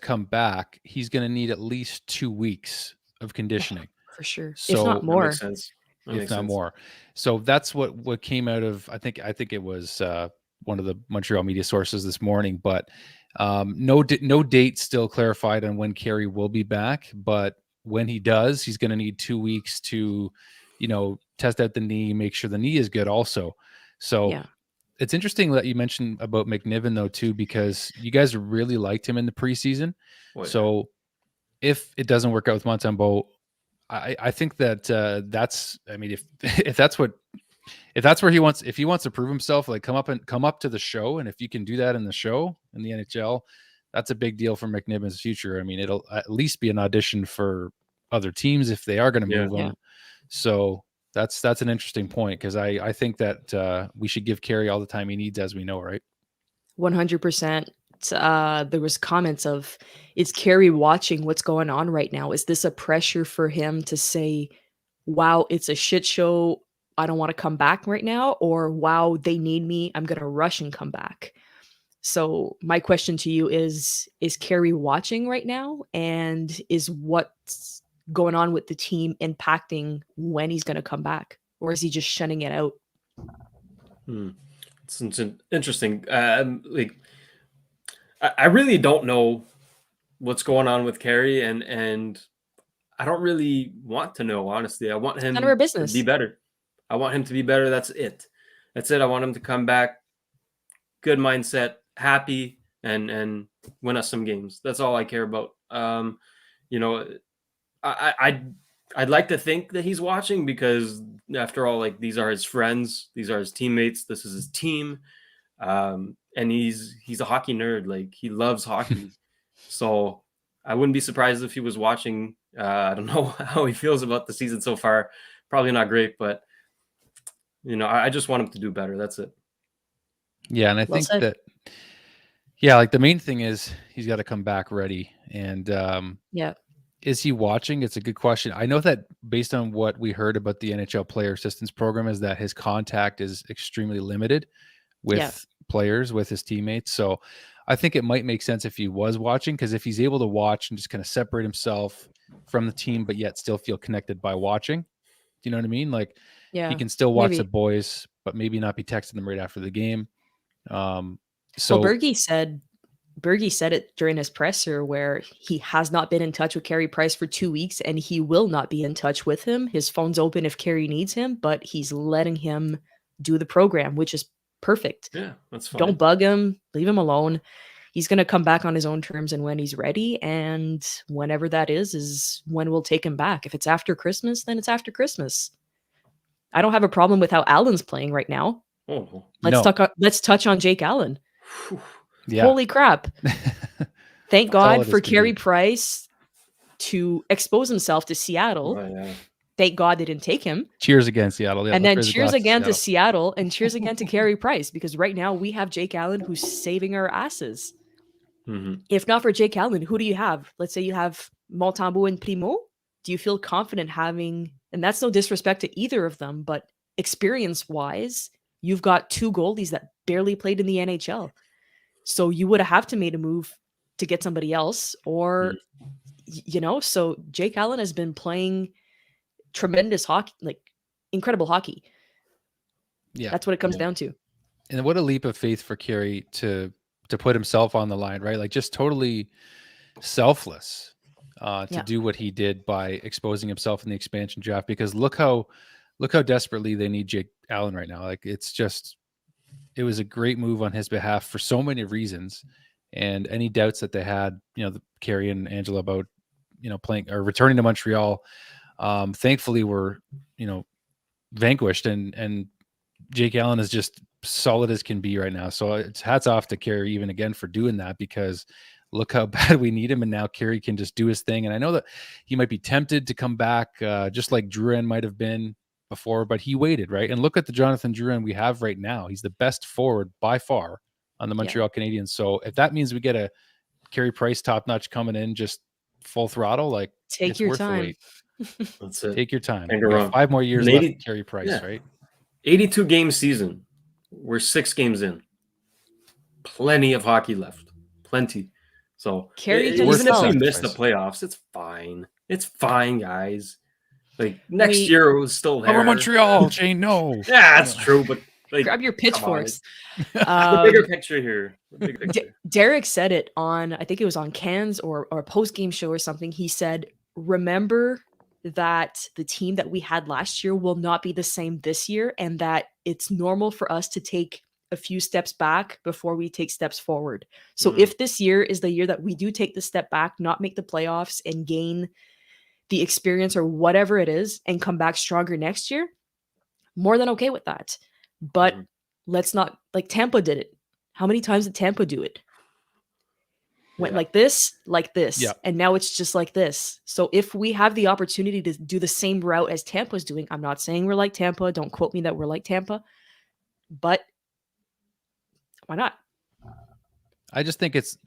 [SPEAKER 1] come back, he's going to need at least 2 weeks of conditioning.
[SPEAKER 3] For sure.
[SPEAKER 1] So,
[SPEAKER 3] if not more.
[SPEAKER 2] That makes sense.
[SPEAKER 1] If not more. So that's what came out of, I think it was one of the Montreal media sources this morning, but no date still clarified on when Carey will be back. But when he does, he's going to need 2 weeks to, test out the knee, make sure the knee is good also. So
[SPEAKER 3] yeah.
[SPEAKER 1] It's interesting that you mentioned about McNiven though, too, because you guys really liked him in the preseason. Oh, yeah. So if it doesn't work out with Montembeault, I think that that's, I mean, if that's where he wants, if he wants to prove himself, like come up to the show. And if you can do that in the show in the NHL, that's a big deal for McNiven's future. I mean, it'll at least be an audition for other teams if they are going to move him. So that's an interesting point, because I think that we should give Carey all the time he needs, as we know, right?
[SPEAKER 3] 100%. There was comments of, is Carey watching what's going on right now? Is this a pressure for him to say, wow, it's a shit show, I don't want to come back right now? Or, wow, they need me, I'm going to rush and come back? So my question to you is Carey watching right now? And is what's going on with the team impacting when he's going to come back? Or is he just shunning it out?
[SPEAKER 2] It's interesting. I really don't know what's going on with Carey, and I don't really want to know, honestly. I want him to be better. I want him to be better. That's it. I want him to come back, good mindset, happy, and win us some games. That's all I care about. I'd like to think that he's watching, because after all, like, these are his friends, these are his teammates, this is his team. And he's a hockey nerd. Like, he loves hockey. So I wouldn't be surprised if he was watching. I don't know how he feels about the season so far. Probably not great, but I just want him to do better. That's it.
[SPEAKER 1] Yeah. And I think that, like, the main thing is he's got to come back ready. And is he watching? It's a good question. I know that based on what we heard about the NHL player assistance program, is that his contact is extremely limited with players, with his teammates. So I think it might make sense if he was watching, because if he's able to watch and just kind of separate himself from the team, but yet still feel connected by watching, do you know what I mean? Like, he can still watch the boys, but maybe not be texting them right after the game. So
[SPEAKER 3] Bergie said it during his presser, where he has not been in touch with Carey Price for 2 weeks, and he will not be in touch with him. His phone's open if Carey needs him, but he's letting him do the program, which is perfect.
[SPEAKER 2] Yeah, that's fine.
[SPEAKER 3] Don't bug him. Leave him alone. He's going to come back on his own terms and when he's ready. And whenever that is when we'll take him back. If it's after Christmas, then it's after Christmas. I don't have a problem with how Allen's playing right now.
[SPEAKER 2] Oh,
[SPEAKER 3] let's touch on Jake Allen.
[SPEAKER 1] Yeah.
[SPEAKER 3] Holy crap. Thank God for Carey Price to expose himself to Seattle.
[SPEAKER 2] Oh, yeah.
[SPEAKER 3] Thank God they didn't take him.
[SPEAKER 1] Cheers again, Seattle. Yeah,
[SPEAKER 3] and then cheers again to Seattle, and cheers again to Carey Price, because right now we have Jake Allen who's saving our asses.
[SPEAKER 2] Mm-hmm.
[SPEAKER 3] If not for Jake Allen, who do you have? Let's say you have Montembeault and Primo. Do you feel confident having, and that's no disrespect to either of them, but experience-wise, you've got two goalies that barely played in the NHL. So you would have to made a move to get somebody else, or, so Jake Allen has been playing tremendous hockey, like incredible hockey.
[SPEAKER 1] Yeah,
[SPEAKER 3] that's what it comes down to.
[SPEAKER 1] And what a leap of faith for Carey to put himself on the line, right? Like, just totally selfless to do what he did by exposing himself in the expansion draft. Because look how desperately they need Jake Allen right now. Like, it was a great move on his behalf for so many reasons. And any doubts that they had, Carey and Angela about, playing or returning to Montreal, thankfully were, vanquished, and Jake Allen is just solid as can be right now. So it's hats off to Carey even again for doing that, because look how bad we need him. And now Carey can just do his thing. And I know that he might be tempted to come back, just like Drouin might have been before, but he waited, right? And look at the Jonathan Drouin we have right now. He's the best forward by far on the Montreal Canadiens. So if that means we get a Carey Price top notch coming in, just full throttle, like
[SPEAKER 3] take your time.
[SPEAKER 2] That's it.
[SPEAKER 1] Take your time.
[SPEAKER 2] Can't go wrong.
[SPEAKER 1] 5 more years left with Carey Price, right?
[SPEAKER 2] 82 game season. We're 6 games in. Plenty of hockey left. Plenty. So
[SPEAKER 3] Carey
[SPEAKER 2] even if we miss
[SPEAKER 1] Price.
[SPEAKER 2] the playoffs, it's fine. It's fine, guys. Like next year it was still there.
[SPEAKER 1] Over Montreal, Shayne, no.
[SPEAKER 2] Yeah, that's true, but like,
[SPEAKER 3] grab your pitchforks.
[SPEAKER 2] The bigger picture here. The bigger picture.
[SPEAKER 3] Derek said it on, I think it was on Cans or a post-game show or something. He said, remember that the team that we had last year will not be the same this year, and that it's normal for us to take a few steps back before we take steps forward. So if this year is the year that we do take the step back, not make the playoffs and gain the experience or whatever it is and come back stronger next year, more than okay with that. But let's not, like Tampa did it. How many times did Tampa do it? Went like this, and now it's just like this. So if we have the opportunity to do the same route as Tampa's doing, I'm not saying we're like Tampa. Don't quote me that we're like Tampa, but why not?
[SPEAKER 1] I just think it's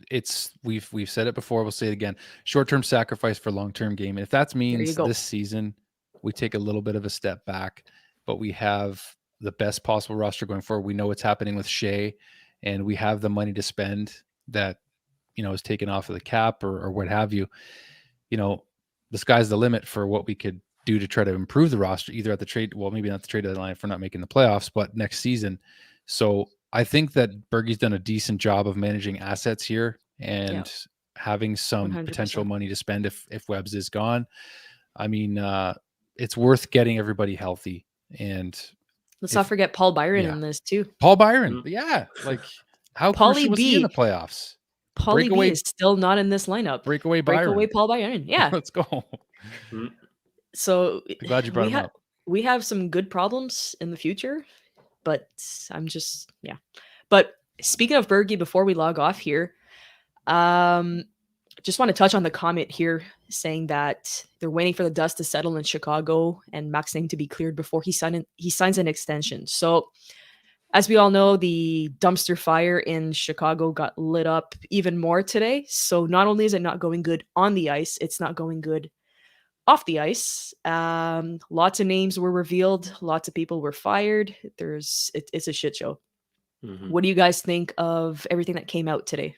[SPEAKER 1] we've said it before. We'll say it again. Short-term sacrifice for long-term game. And if that means this season we take a little bit of a step back, but we have the best possible roster going forward. We know what's happening with Shea, and we have the money to spend that, you know, is taken off of the cap or what have you. You know, the sky's the limit for what we could do to try to improve the roster, either at the trade, well, maybe not the trade deadline for not making the playoffs, but next season. So I think that Bergey's done a decent job of managing assets here and having some
[SPEAKER 3] 100%.
[SPEAKER 1] potential money to spend if Webbs is gone. I mean, it's worth getting everybody healthy. And
[SPEAKER 3] let's not forget Paul Byron in this too.
[SPEAKER 1] Paul Byron. Like how crucial was he in the playoffs?
[SPEAKER 3] Paulie B is still not in this lineup.
[SPEAKER 1] Breakaway Byron.
[SPEAKER 3] Paul Byron. Yeah.
[SPEAKER 1] Let's go.
[SPEAKER 3] So
[SPEAKER 1] I'm glad you brought him up.
[SPEAKER 3] We have some good problems in the future, but I'm just, But speaking of Bergey, before we log off here, just want to touch on the comment here saying that they're waiting for the dust to settle in Chicago and Max Name to be cleared before he signs an extension. So as we all know, the dumpster fire in Chicago got lit up even more today. So not only is it not going good on the ice, it's not going good off the ice. Lots of names were revealed. Lots of people were fired. It's a shit show. What do you guys think of everything that came out today?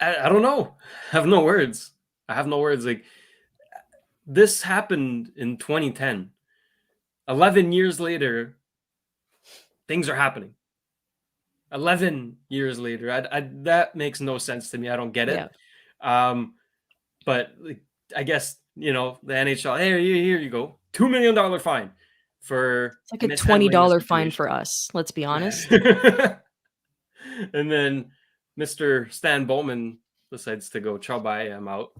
[SPEAKER 2] I don't know. I have no words. Like, this happened in 2010. 11 years later, things are happening. 11 years later. That makes no sense to me. I don't get it. But like, I guess, you know, the NHL, hey, here you go. $2 million fine for...
[SPEAKER 3] It's like a $20 fine for us. Let's be honest.
[SPEAKER 2] And then Mr. Stan Bowman decides to go, ciao, bye, I'm out.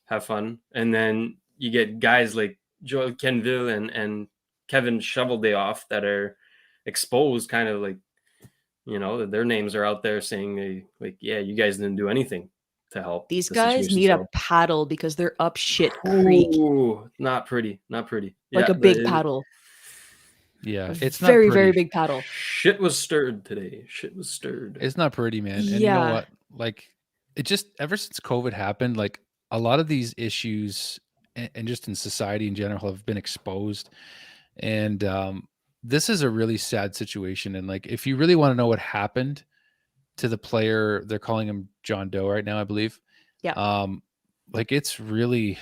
[SPEAKER 2] Have fun. And then you get guys like Joel Kenville and Kevin Shoveldayoff that are exposed, kind of like, you know, their names are out there saying, like, yeah, you guys didn't do anything to help.
[SPEAKER 3] These guys need a paddle because they're up shit creek.
[SPEAKER 2] Ooh, not pretty.
[SPEAKER 3] Like a big paddle.
[SPEAKER 1] Yeah, it's
[SPEAKER 3] very,
[SPEAKER 1] not
[SPEAKER 3] very big paddle.
[SPEAKER 2] Shit was stirred today.
[SPEAKER 1] It's not pretty, man. And you know what? Like, it just, ever since COVID happened, like a lot of these issues and just in society in general have been exposed. And this is a really sad situation. And like, if you really want to know what happened to the player, they're calling him John Doe right now, I believe.
[SPEAKER 3] Yeah.
[SPEAKER 1] Like, it's heavy.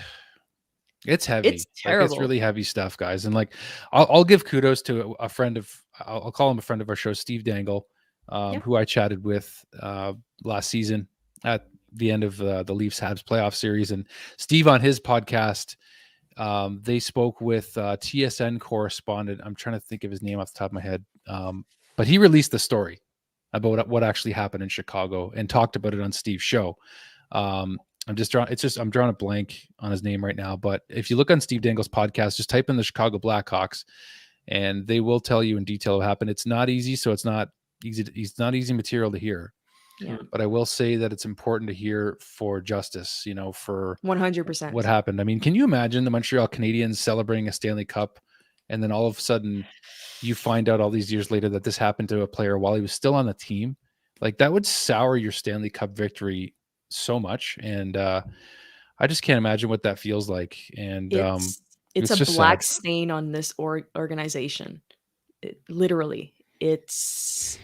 [SPEAKER 1] It's
[SPEAKER 3] terrible.
[SPEAKER 1] Like, it's really heavy stuff, guys. And like, I'll give kudos to a friend of, I'll call him a friend of our show, Steve Dangle, who I chatted with last season at the end of the Leafs Habs playoff series. And Steve, on his podcast, they spoke with TSN correspondent. I'm trying to think of his name off the top of my head. But he released the story about what actually happened in Chicago and talked about it on Steve's show. I'm drawing a blank on his name right now, but if you look on Steve Dangle's podcast, just type in the Chicago Blackhawks and they will tell you in detail what happened. It's not easy. So it's not easy material to hear.
[SPEAKER 3] Yeah.
[SPEAKER 1] But I will say that it's important to hear for justice, for
[SPEAKER 3] 100%.
[SPEAKER 1] what happened. I mean, can you imagine the Montreal Canadiens celebrating a Stanley Cup, and then all of a sudden you find out all these years later that this happened to a player while he was still on the team? Like, that would sour your Stanley Cup victory so much. And I just can't imagine what that feels like. And
[SPEAKER 3] it's a
[SPEAKER 1] just
[SPEAKER 3] black
[SPEAKER 1] sad.
[SPEAKER 3] stain on this organization. Literally, it's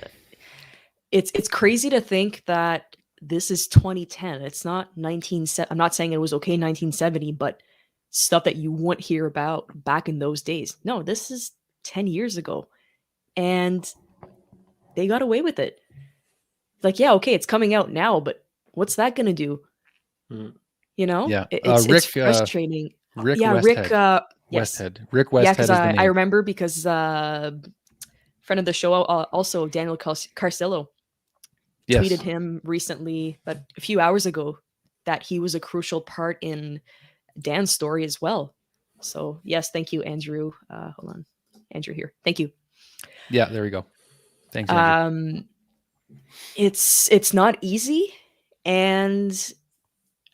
[SPEAKER 3] crazy to think that this is 2010. It's not I'm not saying it was okay in 1970, but stuff that you wouldn't hear about back in those days. No, this is 10 years ago, and they got away with it. Like, yeah, okay, it's coming out now, but what's that gonna do?
[SPEAKER 1] Yeah,
[SPEAKER 3] it's frustrating.
[SPEAKER 1] Rick
[SPEAKER 3] Westhead.
[SPEAKER 1] Rick Westhead.
[SPEAKER 3] Yeah, because I remember because friend of the show, also Daniel Carcillo, tweeted him recently, but a few hours ago, that he was a crucial part in Dan's story as well. So yes, thank you, Andrew. Hold on, Andrew here. Thank you.
[SPEAKER 1] Yeah, there we go. Thanks, Andrew.
[SPEAKER 3] It's not easy, and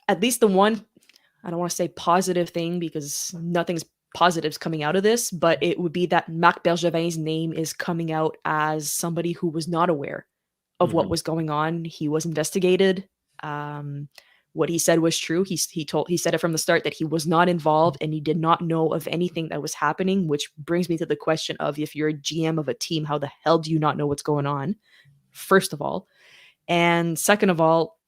[SPEAKER 3] at least the one, I don't want to say positive thing because nothing's positives coming out of this, but it would be that Marc Bergevin's name is coming out as somebody who was not aware of what was going on. He was investigated. What he said was true. He said it from the start that he was not involved and he did not know of anything that was happening, which brings me to the question of, if you're a GM of a team, how the hell do you not know what's going on? First of all. And second of all,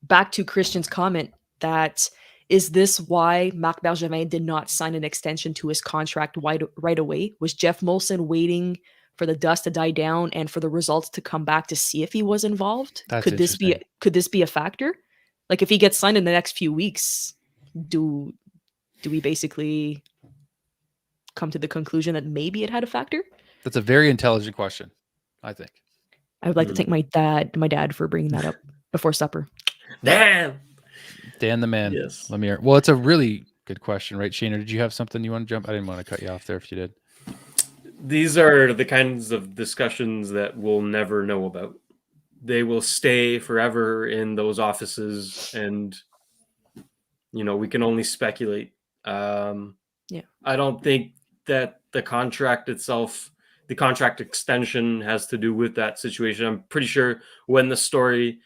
[SPEAKER 3] back to Christian's comment, that is this why Marc Bergevin did not sign an extension to his contract right away? Was Jeff Molson waiting for the dust to die down and for the results to come back to see if he was involved? Could this be a factor? Like, if he gets signed in the next few weeks, do we basically come to the conclusion that maybe it had a factor?
[SPEAKER 1] That's a very intelligent question, I think.
[SPEAKER 3] I would like to thank my dad for bringing that up before supper.
[SPEAKER 2] Dan
[SPEAKER 1] the man.
[SPEAKER 2] Yes.
[SPEAKER 1] Lemire. Well, it's a really good question, right, Shayne? Did you have something you want to jump? I didn't want to cut you off there if you did.
[SPEAKER 2] These are the kinds of discussions that we'll never know about. They will stay forever in those offices, and we can only speculate. I don't think that the contract itself, the contract extension, has to do with that situation. I'm pretty sure when the story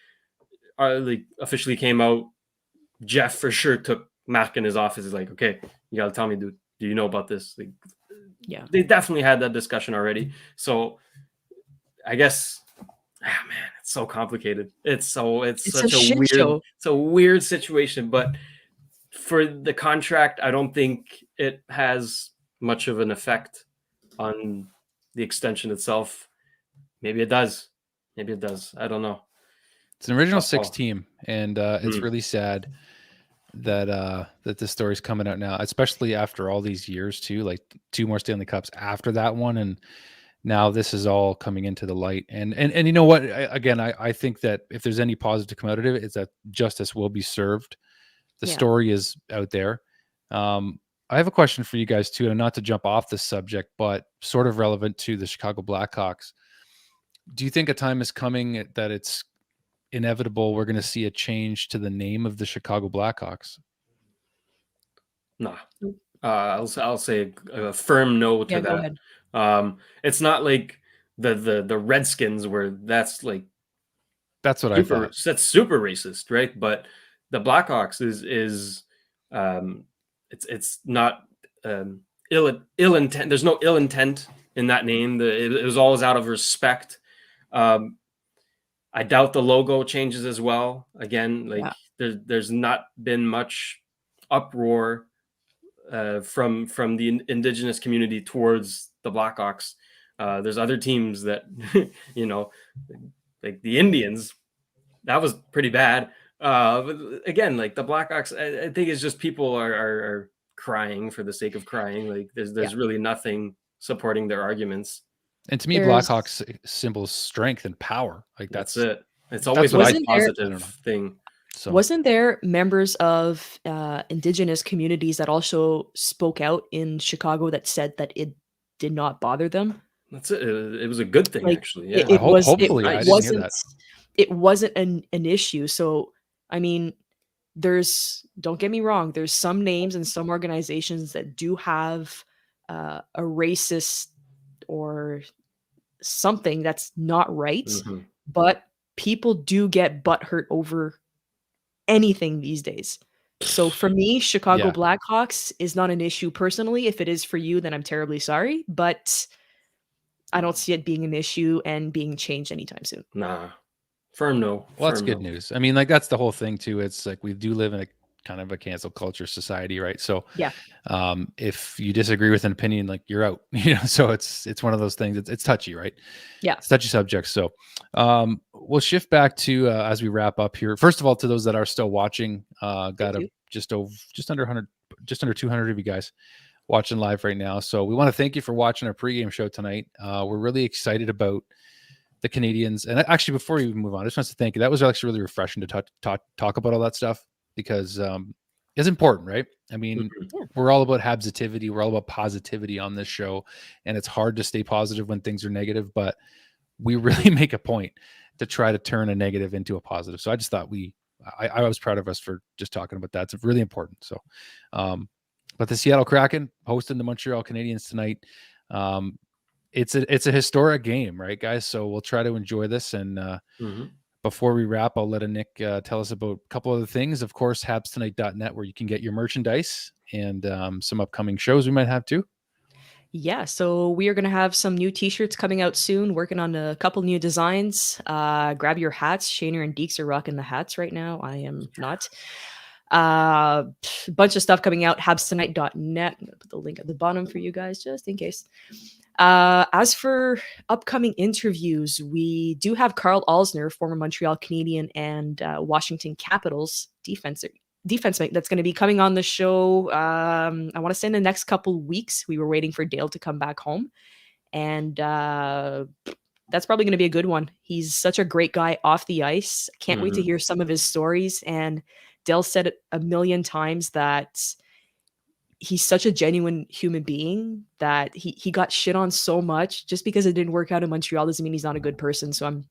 [SPEAKER 2] officially came out, Jeff for sure took Marc in his office. He's like, okay, you gotta tell me, dude, do you know about this? They definitely had that discussion already. So I guess, man, it's so complicated. It's such a weird situation. But for the contract, I don't think it has much of an effect on the extension itself. Maybe it does. I don't know.
[SPEAKER 1] It's an original 6 team, and it's really sad that this story's coming out now, especially after all these years too, like 2 more Stanley Cups after that one, and now this is all coming into the light. And you know what? I think that if there's any positive to come out of it, it's that justice will be served. The story is out there. I have a question for you guys too, and not to jump off this subject, but sort of relevant to the Chicago Blackhawks. Do you think a time is coming that it's inevitable we're going to see a change to the name of the Chicago Blackhawks?
[SPEAKER 2] No. I'll say a firm no to that.
[SPEAKER 3] Go ahead.
[SPEAKER 2] It's not like the Redskins, where that's what I thought. That's super racist, right? But the Blackhawks is it's not ill intent. There's no ill intent in that name. It was always out of respect. I doubt the logo changes as well. Again, there's not been much uproar from the indigenous community towards the Blackhawks. There's other teams that, like the Indians, that was pretty bad. But again, like the Blackhawks, I think it's just people are crying for the sake of crying. Like there's really nothing supporting their arguments.
[SPEAKER 1] And to me, Blackhawks symbol strength and power. Like that's
[SPEAKER 2] it. It's always a positive thing.
[SPEAKER 3] So. Wasn't there members of indigenous communities that also spoke out in Chicago that said that it did not bother them?
[SPEAKER 2] That's it. It was a good thing, actually. Yeah.
[SPEAKER 3] It wasn't. it wasn't an issue. So, I mean, don't get me wrong, there's some names and some organizations that do have a racist or something that's not right, but people do get butthurt over anything these days. So for me, Chicago Blackhawks is not an issue personally. If it is for you, then I'm terribly sorry, but I don't see it being an issue and being changed anytime soon.
[SPEAKER 2] Nah. Firm no.
[SPEAKER 1] Well, that's good news. I mean, like, that's the whole thing too. It's like we do live in a kind of a cancel culture society, right? So
[SPEAKER 3] yeah,
[SPEAKER 1] if you disagree with an opinion, like, you're out, you know. So it's one of those things. It's touchy, right?
[SPEAKER 3] Yeah,
[SPEAKER 1] it's touchy subject. So we'll shift back to as we wrap up here. First of all, to those that are still watching, got just under 100, just under 200 of you guys watching live right now. So we want to thank you for watching our pregame show tonight. We're really excited about the Canadiens. And actually, before you move on, I just want to thank you. That was actually really refreshing to talk about all that stuff, because it's important, right? I mean, we're all about Habsitivity. We're all about positivity on this show. And it's hard to stay positive when things are negative, but we really make a point to try to turn a negative into a positive. So I just thought I was proud of us for just talking about that. It's really important. So, but the Seattle Kraken hosting the Montreal Canadiens tonight. It's a historic game, right, guys? So we'll try to enjoy this. And before we wrap, I'll let Annik tell us about a couple other things. Of course, habstonight.net, where you can get your merchandise, and some upcoming shows we might have too.
[SPEAKER 3] Yeah, so we are going to have some new t-shirts coming out soon, working on a couple new designs. Grab your hats. Shayne and Dekes are rocking the hats right now. I am not. Bunch of stuff coming out. habstonight.net. I'm going to put the link at the bottom for you guys, just in case. As for upcoming interviews, we do have Carl Alsner, former Montreal Canadian and Washington Capitals defenseman, that's going to be coming on the show. I want to say in the next couple weeks. We were waiting for Dale to come back home, and that's probably going to be a good one. He's such a great guy off the ice. Can't wait to hear some of his stories. And Dale said it a million times that he's such a genuine human being, that he got shit on so much just because it didn't work out in Montreal doesn't mean he's not a good person. So I'm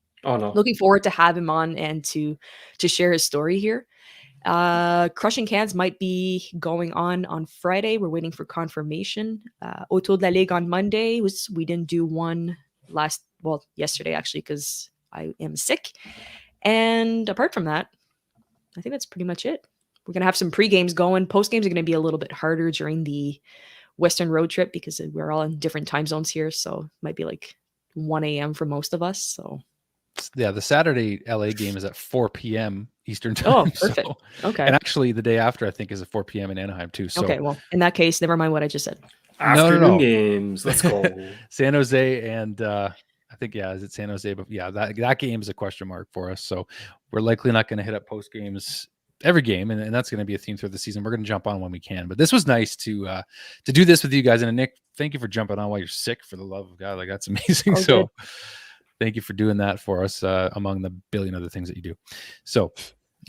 [SPEAKER 3] looking forward to have him on and to share his story here. Crushing Cans might be going on Friday. We're waiting for confirmation. Autour de la Ligue on Monday. We didn't do one yesterday actually, because I am sick. And apart from that, I think that's pretty much it. We're going to have some pre-games going. Post-games are going to be a little bit harder during the Western road trip because we're all in different time zones here. So it might be like 1 a.m. for most of us. So
[SPEAKER 1] yeah, the Saturday LA game is at 4 p.m. Eastern time.
[SPEAKER 3] Oh, perfect.
[SPEAKER 1] So,
[SPEAKER 3] okay.
[SPEAKER 1] And actually the day after, I think, is at 4 p.m. in Anaheim too. So
[SPEAKER 3] okay, well, in that case, never mind what I just said.
[SPEAKER 2] Afternoon games. Let's go.
[SPEAKER 1] San Jose and I think, is it San Jose? But yeah, that game is a question mark for us. So we're likely not going to hit up post games every game, and that's going to be a theme through the season. We're going to jump on when we can. But this was nice to do this with you guys. And Annik, thank you for jumping on while you're sick, for the love of God. Like, that's amazing. So thank you for doing that for us, among the billion other things that you do. So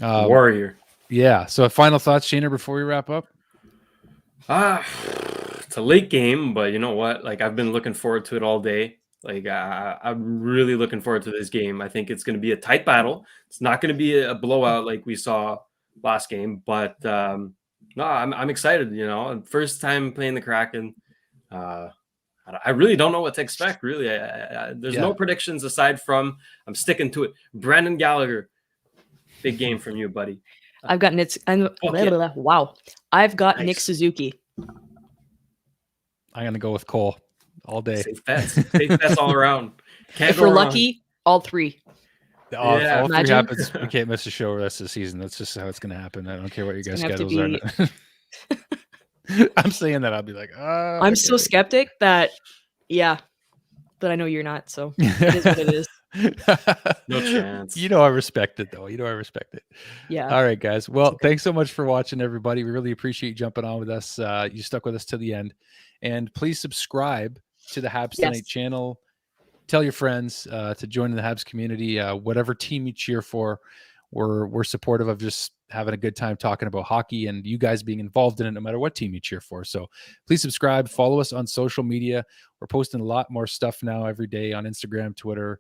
[SPEAKER 2] warrior.
[SPEAKER 1] Yeah. So final thoughts, Shayne, before we wrap up?
[SPEAKER 2] It's a late game, but you know what? Like, I've been looking forward to it all day. Like, I'm really looking forward to this game. I think it's going to be a tight battle. It's not going to be a blowout like we saw last game, but no, I'm excited. You know, first time playing the Kraken. I really don't know what to expect. Really, there's no predictions aside from I'm sticking to it. Brendan Gallagher, big game from you, buddy.
[SPEAKER 3] I've got Nick. Wow, I've got
[SPEAKER 2] Nice.
[SPEAKER 3] Nick Suzuki.
[SPEAKER 1] I'm going to go with Cole all day.
[SPEAKER 2] Safe bets all around.
[SPEAKER 3] If we're lucky, all three.
[SPEAKER 1] All three happens. We can't miss a show the rest of the season. That's just how it's going to happen. I don't care what your guys' schedules are. I'm saying that I'll be like,
[SPEAKER 3] I'm so skeptic that, but I know you're not. So it is what it is.
[SPEAKER 2] No chance.
[SPEAKER 1] You know, I respect it though. Yeah. All right, guys. Well, thanks so much for watching, everybody. We really appreciate you jumping on with us. You stuck with us to the end, and please subscribe to the Habs Tonight channel. Tell your friends to join in the Habs community. Whatever team you cheer for, we're supportive of just having a good time talking about hockey and you guys being involved in it, no matter what team you cheer for. So please subscribe, follow us on social media. We're posting a lot more stuff now every day on Instagram, Twitter,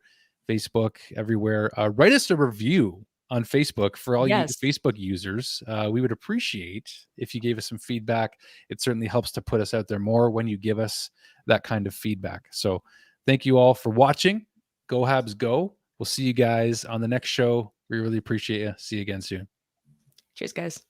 [SPEAKER 1] Facebook, everywhere. Write us a review on Facebook for all you Facebook users. We would appreciate if you gave us some feedback. It certainly helps to put us out there more when you give us that kind of feedback. So thank you all for watching. Go Habs Go. We'll see you guys on the next show. We really appreciate you. See you again soon.
[SPEAKER 3] Cheers, guys.